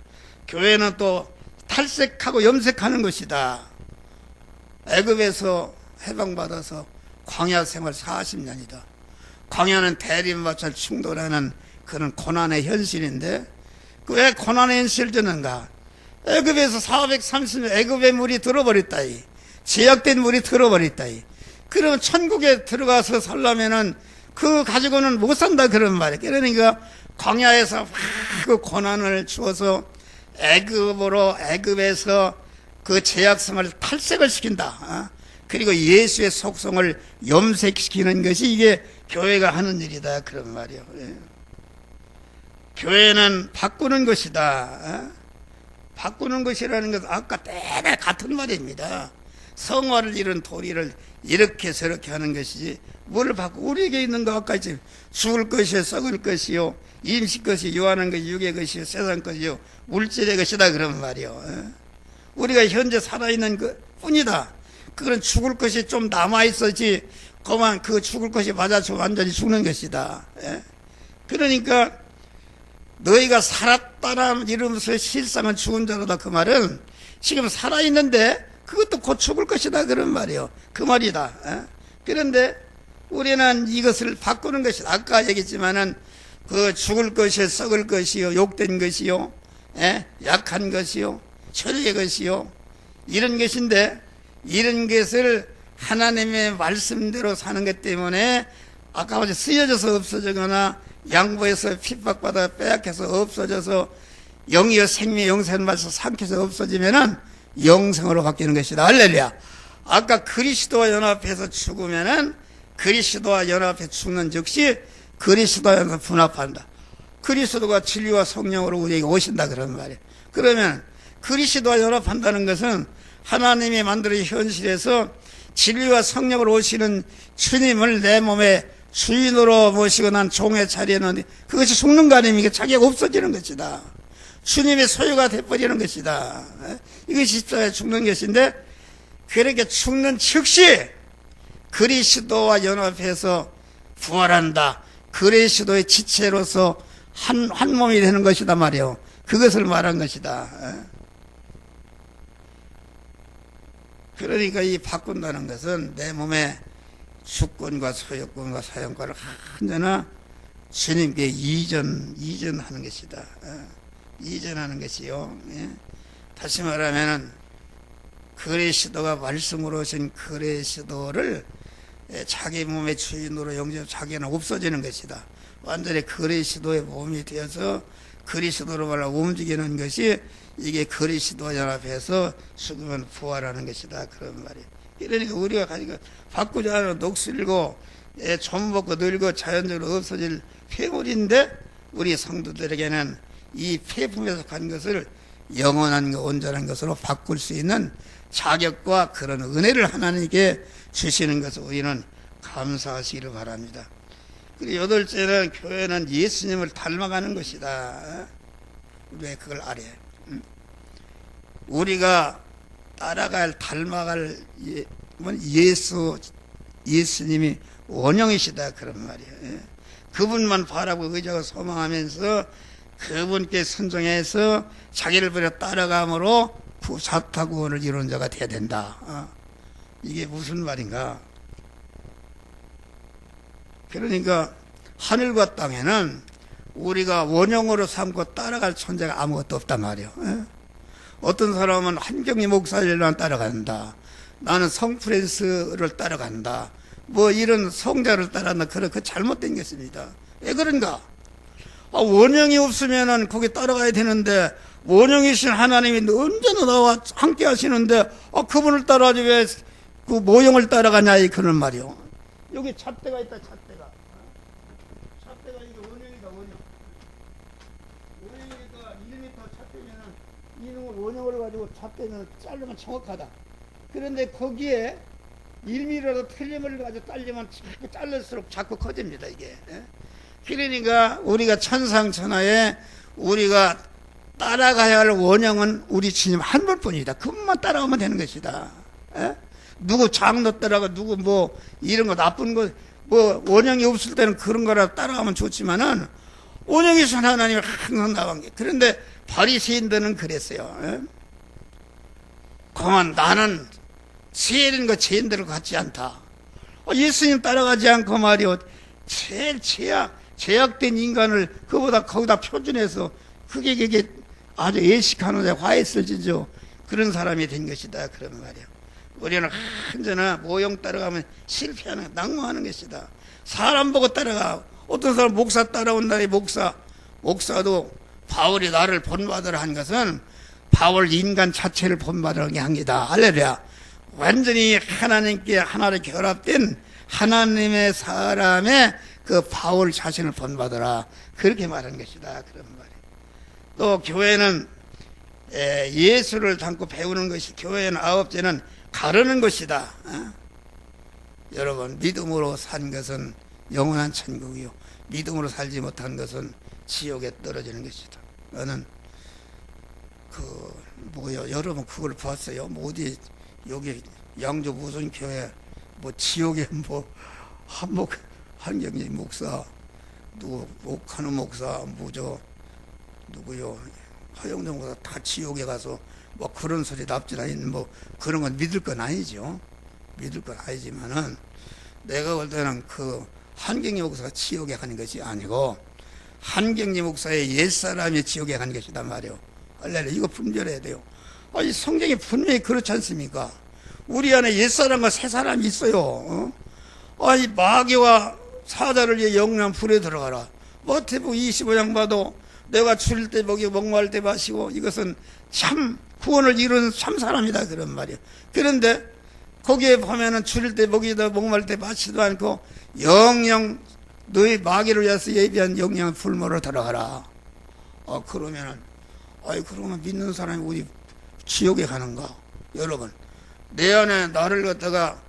교회는 또 탈색하고 염색하는 것이다. 애굽에서 해방받아서 광야 생활 40년이다. 광야는 대립마찰 충돌하는 그런 고난의 현실인데 왜 고난의 현실을 듣는가? 애굽에서 430년 애굽의 물이 들어버렸다. 제약된 물이 들어버렸다. 그러면 천국에 들어가서 살려면은 그 가지고는 못 산다 그런 말이에요. 그러니까 광야에서 그 고난을 주어서 애굽에서 그 제약성을 탈색을 시킨다. 그리고 예수의 속성을 염색시키는 것이 이게 교회가 하는 일이다 그런 말이에요. 교회는 바꾸는 것이다. 바꾸는 것이라는 것은 아까 때나 같은 말입니다. 성화를 이룬 도리를 이렇게 저렇게 하는 것이지 뭐를 바꾸고 우리에게 있는 거 아까 이제 죽을 것이요 썩을 것이요 임시 것이 요하는 것이 육의 것이요 세상 것이요 물질의 것이다 그런 말이요. 우리가 현재 살아있는 것 뿐이다. 그건 죽을 것이 좀 남아있었지 그만 그 죽을 것이 맞아서 완전히 죽는 것이다. 그러니까 너희가 살았다는 이러면서 실상은 죽은 자로다 그 말은 지금 살아있는데 그것도 곧 죽을 것이다 그런 말이요. 그 말이다. 그런데 우리는 이것을 바꾸는 것이다. 아까 얘기했지만은 그 죽을 것이요 썩을 것이요 욕된 것이요 약한 것이요 철의 것이요 이런 것인데 이런 것을 하나님의 말씀대로 사는 것 때문에 아까 어제 쓰여져서 없어지거나 양보해서 핍박받아 빼앗겨서 없어져서 영이여 생명 영생을 말해서 삼켜서 없어지면은 영생으로 바뀌는 것이다. 할렐루야. 아까 그리스도와 연합해서 죽으면은 그리스도와 연합해 죽는 즉시 그리스도와 연합 분합한다. 그리스도가 진리와 성령으로 우리에게 오신다 그런 말이에요. 그러면 그리스도와 연합한다는 것은 하나님이 만드는 현실에서 진리와 성령으로 오시는 주님을 내 몸에 주인으로 모시고 난 종의 자리에는 그것이 죽는 거 아닙니까? 자기가 없어지는 것이다. 주님의 소유가 돼버리는 것이다. 이것이 십자가에 죽는 것인데 그렇게 죽는 즉시 그리스도와 연합해서 부활한다. 그리스도의 지체로서 한 몸이 되는 것이다 말이에요. 그것을 말한 것이다. 그러니까 이 바꾼다는 것은 내 몸에 주권과 소유권과 사용권을 완전히 주님께 이전하는 것이다. 이전하는 것이요. 다시 말하면은 그리스도가 말씀으로 오신 그리스도를 자기 몸의 주인으로 영접 자기는 없어지는 것이다. 완전히 그리스도의 몸이 되어서 그리스도로 말로 움직이는 것이 이게 그리스도와 연합해서 죽으면 부활하는 것이다 그런 말이에요. 그러니까 우리가 가지고 바꾸자 하는 녹슬고 좀 먹고 늙고 자연적으로 없어질 폐물인데 우리 성도들에게는 이 폐품에 속한 것을 영원한 것 온전한 것으로 바꿀 수 있는 자격과 그런 은혜를 하나님께 주시는 것을 우리는 감사하시기를 바랍니다. 그리고 여덟째는 교회는 예수님을 닮아가는 것이다. 왜 그걸 알아요? 우리가 따라갈 닮아갈 예수님이 원형이시다 그런 말이에요. 그분만 바라고 의지하고 소망하면서 그분께 순종해서 자기를 버려 따라감으로 구사타 구원을 이루는 자가 되어야 된다. 이게 무슨 말인가? 그러니까 하늘과 땅에는 우리가 원형으로 삼고 따라갈 존재가 아무것도 없단 말이에요. 어떤 사람은 한경리 목사를 따라간다. 나는 성프랜스를 따라간다. 뭐 이런 성자를 따라간다. 그 잘못된 것입니다. 왜 그런가? 원형이 없으면은 거기 따라가야 되는데, 원형이신 하나님이 언제나 나와 함께 하시는데, 그분을 따라하지 왜 그 모형을 따라가냐, 그런 말이요. 여기 잣대가 있다, 잣대가. 잣대가 이게 원형이다, 원형. 원형이니까 1m 잣대면은 이놈을 원형을 가지고 잣대는 자르면 정확하다. 그런데 거기에 1mm라도 틀림을 가지고 딸리면 자꾸 잘릴수록 자꾸 커집니다, 이게. 그러니까 우리가 천상천하에 우리가 따라가야 할 원형은 우리 주님 한 분뿐이다. 그분만 따라가면 되는 것이다. 누구 장로 따라가, 누구 뭐 이런 거 나쁜 거, 뭐 원형이 없을 때는 그런 거라 따라가면 좋지만은 원형이신 하나님이 항상 나간 게. 그런데 바리새인들은 그랬어요. 그만 나는 세린 거 죄인들을 같지 않다. 예수님 따라가지 않고 말이요, 제일 제약된 인간을 그보다 거기다 표준해서 그게 아주 예식하는데 화했을 지죠. 그런 사람이 된 것이다. 그런 말이에요. 우리는 언제나 모형 따라가면 실패하는, 낙망하는 것이다. 사람 보고 따라가. 어떤 사람 목사 따라온다. 목사도 바울이 나를 본받으라 한 것은 바울 인간 자체를 본받으라는 게 합니다. 할렐루야. 완전히 하나님께 하나로 결합된 하나님의 사람의 그 바울 자신을 본받으라. 그렇게 말한 것이다. 그런 말이에요. 또 교회는 예수를 담고 배우는 것이, 교회는 아홉째는 가르는 것이다. 여러분, 믿음으로 산 것은 영원한 천국이요, 믿음으로 살지 못한 것은 지옥에 떨어지는 것이다. 너는 여러분 그걸 봤어요? 뭐 어디 여기 양주 무슨 교회 뭐 지옥에 뭐 한경리 목사, 누구 옥하는 목사, 누구요 허영정 목사 다 지옥에 가서 뭐 그런 소리 납치나 있는 뭐 그런 건 믿을 건 아니죠. 믿을 건 아니지만은 내가 볼 때는 그 한경리 목사가 지옥에 가는 것이 아니고 한경리 목사의 옛사람이 지옥에 가는 것이다 말이요. 할렐루야. 이거 분별해야 돼요. 이 성경이 분명히 그렇지 않습니까? 우리 안에 옛사람과 새사람이 있어요. 이 마귀와 사자를 위해 영영 불에 들어가라. 마태복음 25장 봐도 내가 줄일 때 먹이고 목마를 때 마시고, 이것은 참 구원을 이루는 참 사람이다, 그런 말이에요. 그런데 거기에 보면은 줄일 때 먹이다 목마를 때 마시지도 않고 영영 너희 마귀를 위해서 예비한 영영 불모로 들어가라. 그러면 믿는 사람이 어디 지옥에 가는가? 여러분, 내 안에 나를 갖다가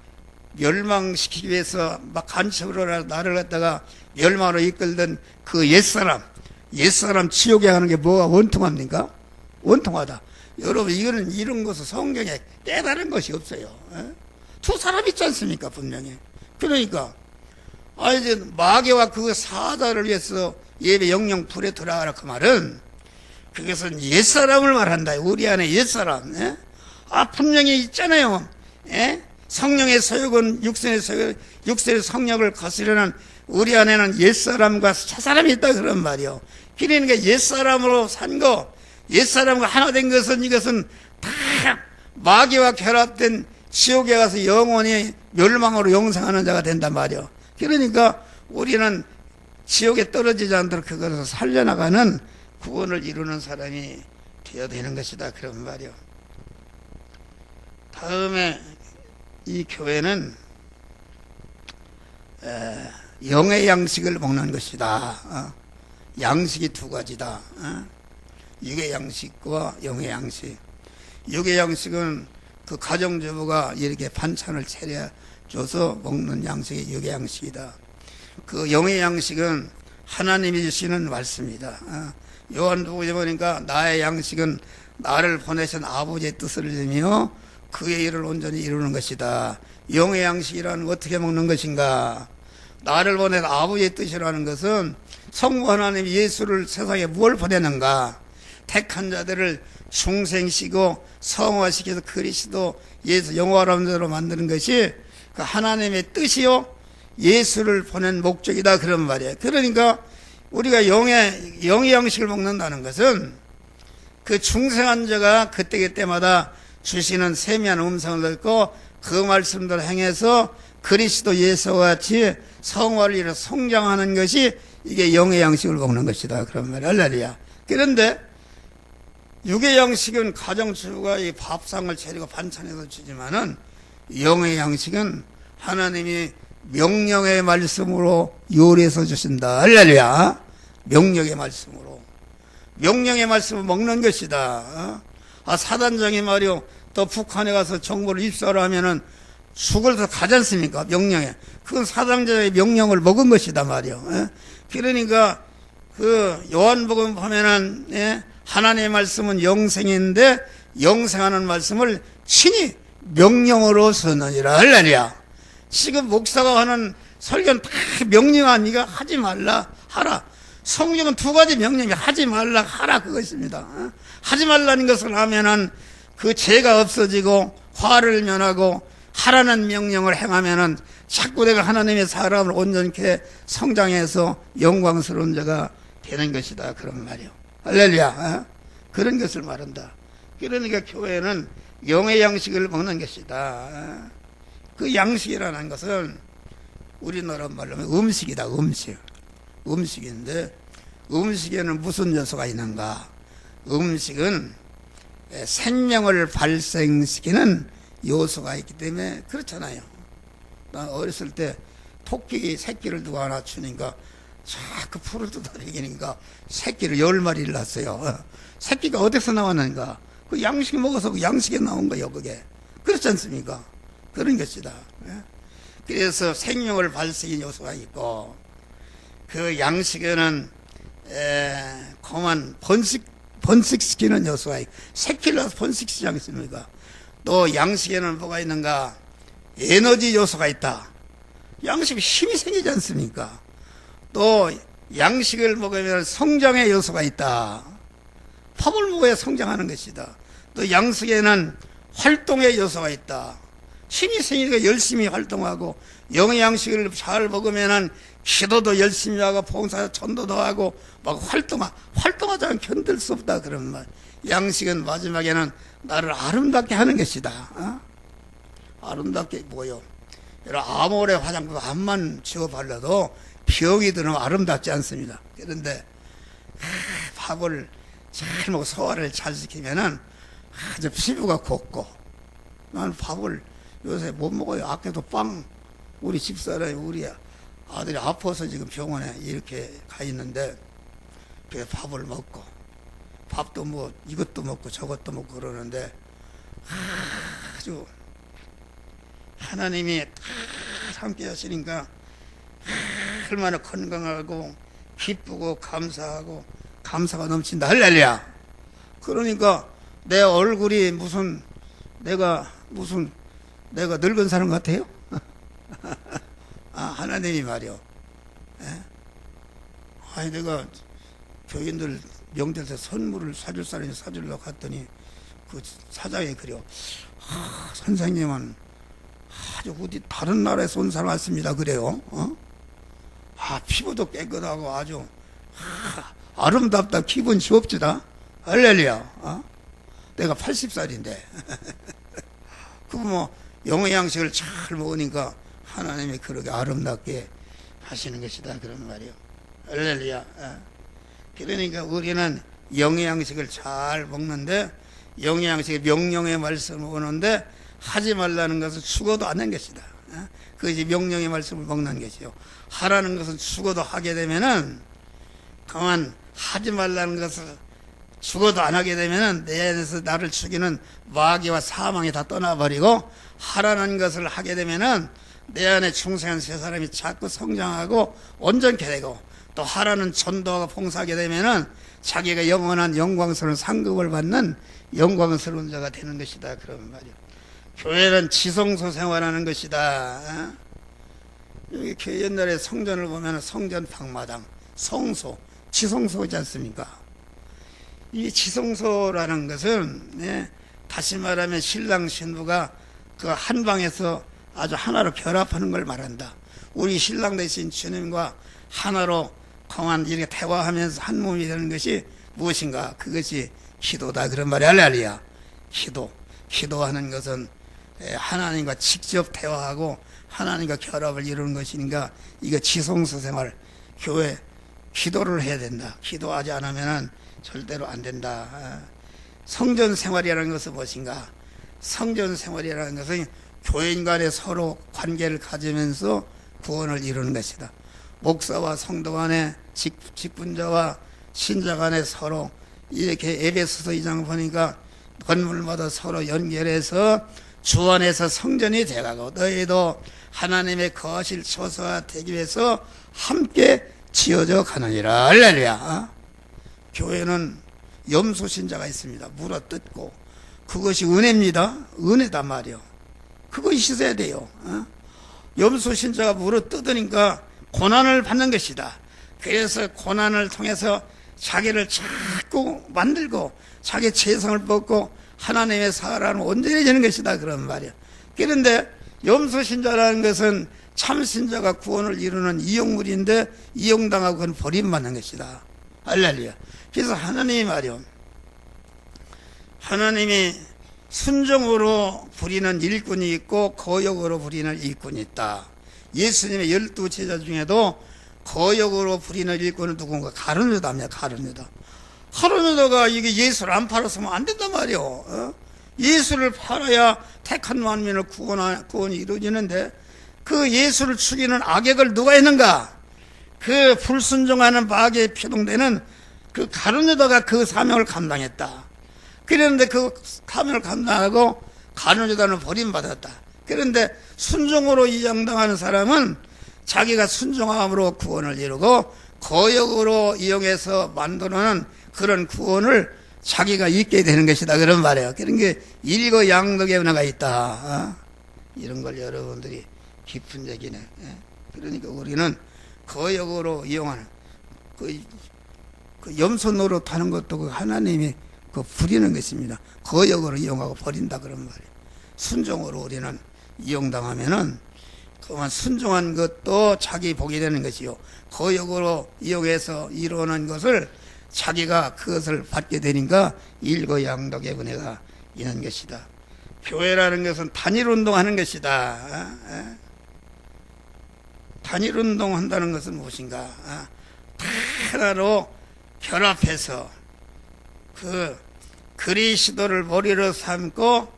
멸망시키기 위해서 막 간첩으로 나를 갖다가 멸망으로 이끌던 그 옛사람 지옥에 가는 게 뭐가 원통합니까? 원통하다. 여러분, 이런 것은 성경에 깨달은 것이 없어요. 두 사람 있지 않습니까? 분명히. 그러니까 이제 마귀와 그 사자를 위해서 예배 영영 불에 들어가라, 그 말은 그것은 옛사람을 말한다. 우리 안에 옛사람. 분명히 있잖아요. 성령의 소욕은 육신의 성욕을 거스르는 우리 안에는 옛사람과 새사람이 있다, 그런 말이요. 그러니까 옛사람으로 산 거, 옛사람과 하나 된 것은, 이것은 다 마귀와 결합된 지옥에 가서 영원히 멸망으로 영생하는 자가 된단 말이요. 그러니까 우리는 지옥에 떨어지지 않도록 그것을 살려나가는 구원을 이루는 사람이 되어야 되는 것이다, 그런 말이요. 다음에 이 교회는 영의 양식을 먹는 것이다. 양식이 두 가지다. 육의 양식과 영의 양식. 육의 양식은 그 가정주부가 이렇게 반찬을 차려줘서 먹는 양식이 육의 양식이다. 그 영의 양식은 하나님이 주시는 말씀이다. 요한복음에 보니까 나의 양식은 나를 보내신 아버지의 뜻을 이루며 그의 일을 온전히 이루는 것이다. 영의 양식이라는 어떻게 먹는 것인가? 나를 보낸 아버지의 뜻이라는 것은 성부 하나님 예수를 세상에 무엇을 보내는가? 택한 자들을 중생시고 성화시켜서 그리스도 예수 영화로운 자로 만드는 것이 그 하나님의 뜻이요 예수를 보낸 목적이다, 그런 말이에요. 그러니까 우리가 영의 양식을 먹는다는 것은 그 중생한 자가 그때그때마다 주시는 세미한 음성을 듣고 그 말씀대로 행해서 그리스도 예수와 같이 성화를 이뤄 성장하는 것이 이게 영의 양식을 먹는 것이다. 그런 말이야. 할렐루야. 그런데 육의 양식은 가정주부가 이 밥상을 차리고 반찬해서 주지만은 영의 양식은 하나님이 명령의 말씀으로 요리해서 주신다. 할렐루야. 명령의 말씀으로. 명령의 말씀을 먹는 것이다. 사단장이 말이요. 또 북한에 가서 정보를 입수하라 하면은 죽을 더 가지 않습니까? 명령에. 그건 사단장의 명령을 먹은 것이다 말이요. 그러니까 그 요한복음 보면은 하나님의 말씀은 영생인데 영생하는 말씀을 친히 명령으로 쓰느니라. 할렐루야. 지금 목사가 하는 설교는 다 명령한 네가 하지 말라 하라. 성경은 두 가지 명령이 하지 말라 하라 그것입니다. 하지 말라는 것을 하면은 그 죄가 없어지고 화를 면하고 하라는 명령을 행하면은 자꾸 내가 하나님의 사람을 온전케 성장해서 영광스러운 자가 되는 것이다. 그런 말이요. 할렐루야. 그런 것을 말한다. 그러니까 교회는 영의 양식을 먹는 것이다. 그 양식이라는 것은 우리나라 말로 하면 음식이다. 음식인데 음식에는 무슨 요소가 있는가? 음식은 생명을 발생시키는 요소가 있기 때문에 그렇잖아요. 나 어렸을 때 토끼 새끼를 누가 하나 주니까 자꾸 풀을 뜯어내기니까 새끼를 10마리를 낳았어요. 새끼가 어디서 나왔는가? 그 양식 먹어서 그 양식에 나온 거예요, 그게. 그렇지 않습니까? 그런 것이다. 그래서 생명을 발생의 요소가 있고, 그 양식에는 그만 번식시키는 요소가 있고, 새끼를 낳아서 번식시키지 않겠습니까? 또 양식에는 뭐가 있는가? 에너지 요소가 있다. 양식에 힘이 생기지 않습니까? 또 양식을 먹으면 성장의 요소가 있다. 밥을 먹어야 성장하는 것이다. 또 양식에는 활동의 요소가 있다. 힘이 생기니까 열심히 활동하고, 영의 양식을 잘 먹으면은 기도도 열심히 하고 봉사 전도도 하고 막 활동하지 않으면 견딜 수 없다. 그런 말. 양식은 마지막에는 나를 아름답게 하는 것이다. 아름답게 뭐요? 아모레 화장품 앞만 지워 발라도 병이 들으면 아름답지 않습니다. 그런데 밥을 잘 먹고 소화를 잘 시키면은 아주 피부가 곱고, 나는 밥을 요새 못 먹어요. 아껴도 우리 집사람이 우리 아들이 아파서 지금 병원에 이렇게 가 있는데, 그 밥을 먹고, 밥도 뭐 이것도 먹고 저것도 먹고 그러는데 아주 하나님이 함께 하시니까 얼마나 건강하고 기쁘고 감사하고 감사가 넘친다. 할렐루야. 그러니까 내 얼굴이 내가 늙은 사람 같아요? 하나님이 말이요. 아니 내가 교인들 명절 때 선물을 사줄 사람이 사주려고 갔더니 그 사장이 그래요. 선생님은 아주 어디 다른 나라에서 온 사람 같습니다. 그래요. 피부도 깨끗하고 아주 아름답다. 기분 좋읍지다. 할렐루야. 내가 80살인데 그 뭐 영의 양식을 잘 먹으니까 하나님이 그렇게 아름답게 하시는 것이다. 그런 말이요. 할렐루야. 그러니까 우리는 영의 양식을 잘 먹는데, 영의 양식이 명령의 말씀을 오는데 하지 말라는 것은 죽어도 안 하는 것이다. 그것이 명령의 말씀을 먹는 것이요. 하라는 것은 죽어도 하게 되면은, 그만 하지 말라는 것을 죽어도 안 하게 되면은 내 안에서 나를 죽이는 마귀와 사망이 다 떠나버리고, 하라는 것을 하게 되면은 내 안에 충성한 세 사람이 자꾸 성장하고 온전케 되고, 또 하라는 전도하고 봉사하게 되면은 자기가 영원한 영광스러운 상급을 받는 영광스러운 자가 되는 것이다. 그런 말이요. 교회는 지성소 생활하는 것이다. 여기 교회 옛날에 성전을 보면 성전 방마당, 성소, 지성소지 않습니까? 이 지성소라는 것은 다시 말하면 신랑 신부가 그 한 방에서 아주 하나로 결합하는 걸 말한다. 우리 신랑 되신 주님과 하나로 그만 이렇게 대화하면서 한 몸이 되는 것이 무엇인가? 그것이 기도다 그런 말이 할렐루야. 기도하는 것은 하나님과 직접 대화하고 하나님과 결합을 이루는 것이니까 이거 지성수 생활, 교회 기도를 해야 된다. 기도하지 않으면 절대로 안 된다. 성전 생활이라는 것은 무엇인가? 성전 생활이라는 것은 교인 간에 서로 관계를 가지면서 구원을 이루는 것이다. 목사와 성도 간에 직분자와 신자 간에 서로 이렇게 에베소서 2장 보니까 건물마다 서로 연결해서 주 안에서 성전이 되가고 너희도 하나님의 거실 처소가 되기 위해서 함께 지어져 가느니라. 할렐루야. 교회는 염소신자가 있습니다. 물어뜯고 그것이 은혜입니다. 은혜다 말이요. 그것이 있어야 돼요. 염소신자가 물어뜯으니까 고난을 받는 것이다. 그래서 고난을 통해서 자기를 자꾸 만들고 자기 재성을 뻗고 하나님의 사람을 온전해지는 것이다 그런 말이야. 그런데 염소신자라는 것은 참신자가 구원을 이루는 이용물인데 이용당하고 그건 버림받는 것이다. 할렐루야. 그래서 하나님이 말이요, 하나님이 순종으로 부리는 일꾼이 있고 거역으로 부리는 일꾼이 있다. 예수님의 12제자 중에도 거역으로 부리는 일꾼은 누군가? 가룟유다입니다. 가룟유다. 가룟유다가 이게 예수를 안 팔았으면 안 된단 말이요. 예수를 팔아야 택한 만민을 구원이 이루어지는데 그 예수를 죽이는 악역을 누가 했는가? 그 불순종하는 마귀에 피동되는 그 가룟유다가 그 사명을 감당했다. 그런데 그 사명을 감당하고 가룟유다는 버림받았다. 그런데 순종으로 이양당하는 사람은 자기가 순종함으로 구원을 이루고 거역으로 이용해서 만들어낸 그런 구원을 자기가 잊게 되는 것이다 그런 말이에요. 그런 게 일거양득의 은혜가 있다. 이런 걸 여러분들이 깊은 얘기네. 그러니까 우리는 거역으로 이용하는 그 염소 노릇하는 것도 그 하나님이 그 부리는 것입니다. 거역으로 이용하고 버린다 그런 말이에요. 순종으로 우리는 이용당하면은 그만 순종한 것도 자기 복이 되는 것이요. 거역으로 이용해서 이루어낸 것을 자기가 그것을 받게 되니까 일거양득의 은혜가 있는 것이다. 교회라는 것은 단일운동하는 것이다. 단일운동한다는 것은 무엇인가? 하나로 결합해서 그 그리스도를 머리로 삼고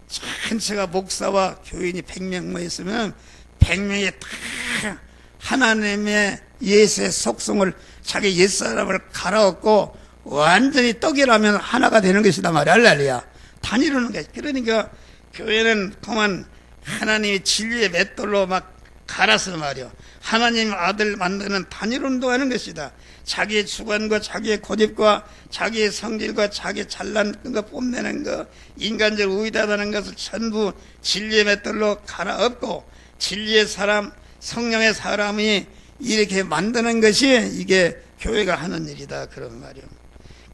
전체가 목사와 교인이 100명 모였으면 100명이 다 하나님의 예수의 속성을 자기 옛사람을 갈아엎고 완전히 떡이라면 하나가 되는 것이다 말이야. 할렐루야. 단일하는 거야. 그러니까 교회는 그만 하나님이 진리의 맷돌로 막 갈아서 말이야. 하나님 아들 만드는 단일운동하는 것이다. 자기의 주관과 자기의 고집과 자기의 성질과 자기의 잘난 거 뽐내는 거, 인간적 의다다는 것을 전부 진리의 맷돌로 갈아엎고 진리의 사람, 성령의 사람이 이렇게 만드는 것이 이게 교회가 하는 일이다 그런 말이요.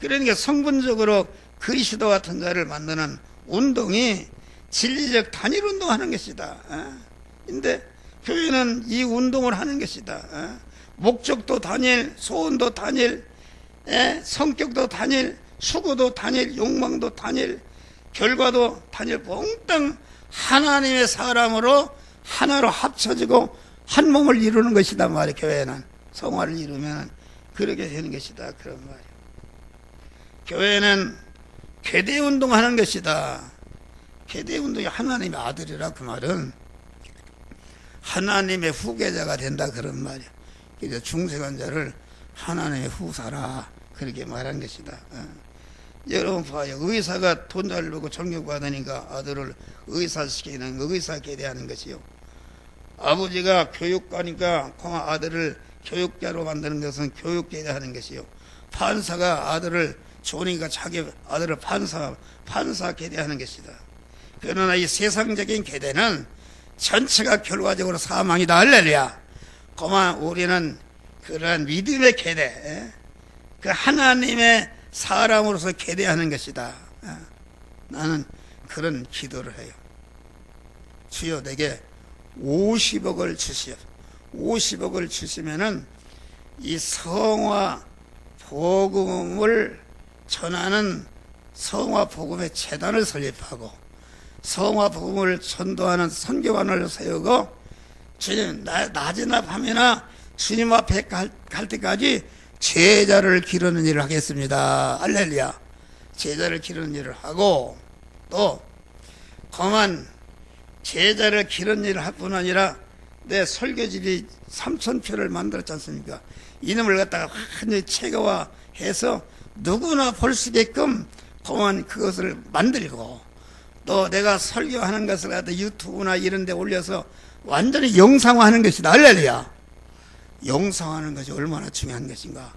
그러니까 성분적으로 그리스도 같은 자를 만드는 운동이 진리적 단일 운동하는 것이다. 근데 교회는 이 운동을 하는 것이다. 목적도 단일, 소원도 단일, 성격도 단일, 수고도 단일, 욕망도 단일, 결과도 단일, 몽땅 하나님의 사람으로 하나로 합쳐지고 한 몸을 이루는 것이다 말이야. 교회는 성화를 이루면 그렇게 되는 것이다 그런 말이야. 교회는 계대운동하는 것이다. 계대운동이 하나님의 아들이라 그 말은 하나님의 후계자가 된다 그런 말이야. 그래서 중생한 자를 하나님의 후사라 그렇게 말한 것이다. 여러분 봐요. 의사가 돈 잘 벌고 존경받으니까 아들을 의사시키는 의사 계대하는 것이요. 아버지가 교육가니까 아들을 교육자로 만드는 것은 교육 계대하는 것이요. 판사가 아들을 좋으니까 자기 아들을 판사 계대하는 것이다. 그러나 이 세상적인 계대는 전체가 결과적으로 사망이다. 할렐루야. 그만 우리는 그런 믿음의 계대, 그 하나님의 사람으로서 계대하는 것이다. 나는 그런 기도를 해요. 주여 내게 50억을 주시오. 50억을 주시면은 이 성화 복음을 전하는 성화 복음의 재단을 설립하고 성화 복음을 전도하는 선교관을 세우고 주님 낮이나 밤이나 주님 앞에 갈 때까지 제자를 기르는 일을 하겠습니다. 할렐루야. 제자를 기르는 일을 하고 또 그만 제자를 기르는 일을 할 뿐 아니라 내 설교집이 3,000표를 만들었지 않습니까? 이놈을 갖다가 완전히 체계화해서 누구나 볼 수 있게끔 그만 그것을 만들고 또 내가 설교하는 것을 갖다 유튜브나 이런 데 올려서 완전히 영상화하는 것이다. 할렐루야. 영상화하는 것이 얼마나 중요한 것인가.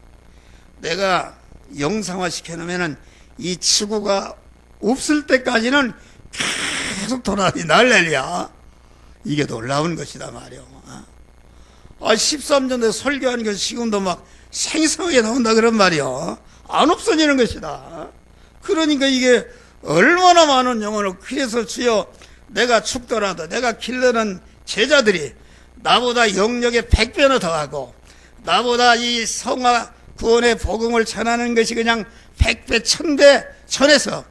내가 영상화 시켜놓으면 이 지구가 없을 때까지는 계속 돌아다닌다. 할렐루야. 이게 놀라운 것이다 말이요. 13년대 설교하는 것이 지금도 막 생생하게 나온다 그런 말이요. 안 없어지는 것이다. 그러니까 이게 얼마나 많은 영혼을. 그래서 주여 내가 죽더라도 내가 길러는 제자들이 나보다 영역에 100배나 더하고 나보다 이 성화 구원의 복음을 전하는 것이 그냥 100배 1000배 전해서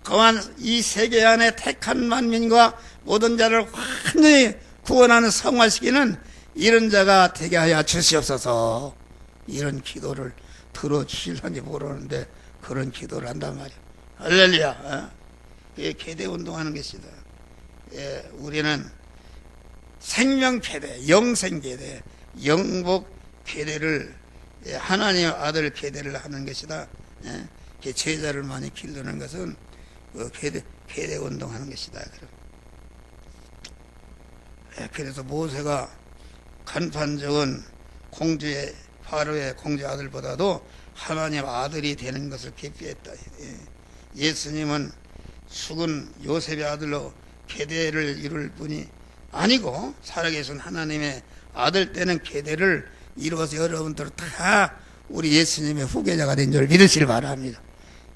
그만 이 세계 안에 택한 만민과 모든 자를 완전히 구원하는 성화시키는 이런 자가 되게 하여 주시옵소서. 이런 기도를 들어주실런지 모르는데 그런 기도를 한단 말이야. 할렐루야. 이게 계대운동하는 것이다. 예, 우리는 생명계대, 영생계대, 영복계대를 하나님의 아들 계대를 하는 것이다. 예, 제자를 많이 기르는 것은 그 계대운동하는 것이다. 예, 그래서 모세가 간판적은 공주의 파로의 공주 아들보다도 하나님 아들이 되는 것을 기피했다. 예수님은 죽은 요셉의 아들로 계대를 이룰 뿐이 아니고 살아계신 하나님의 아들 때는 계대를 이루어서 여러분들 다 우리 예수님의 후계자가 된 줄 믿으시길 바랍니다.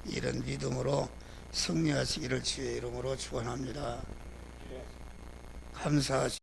이런 믿음으로 승리하시기를 주의 이름으로 축원합니다. 감사하시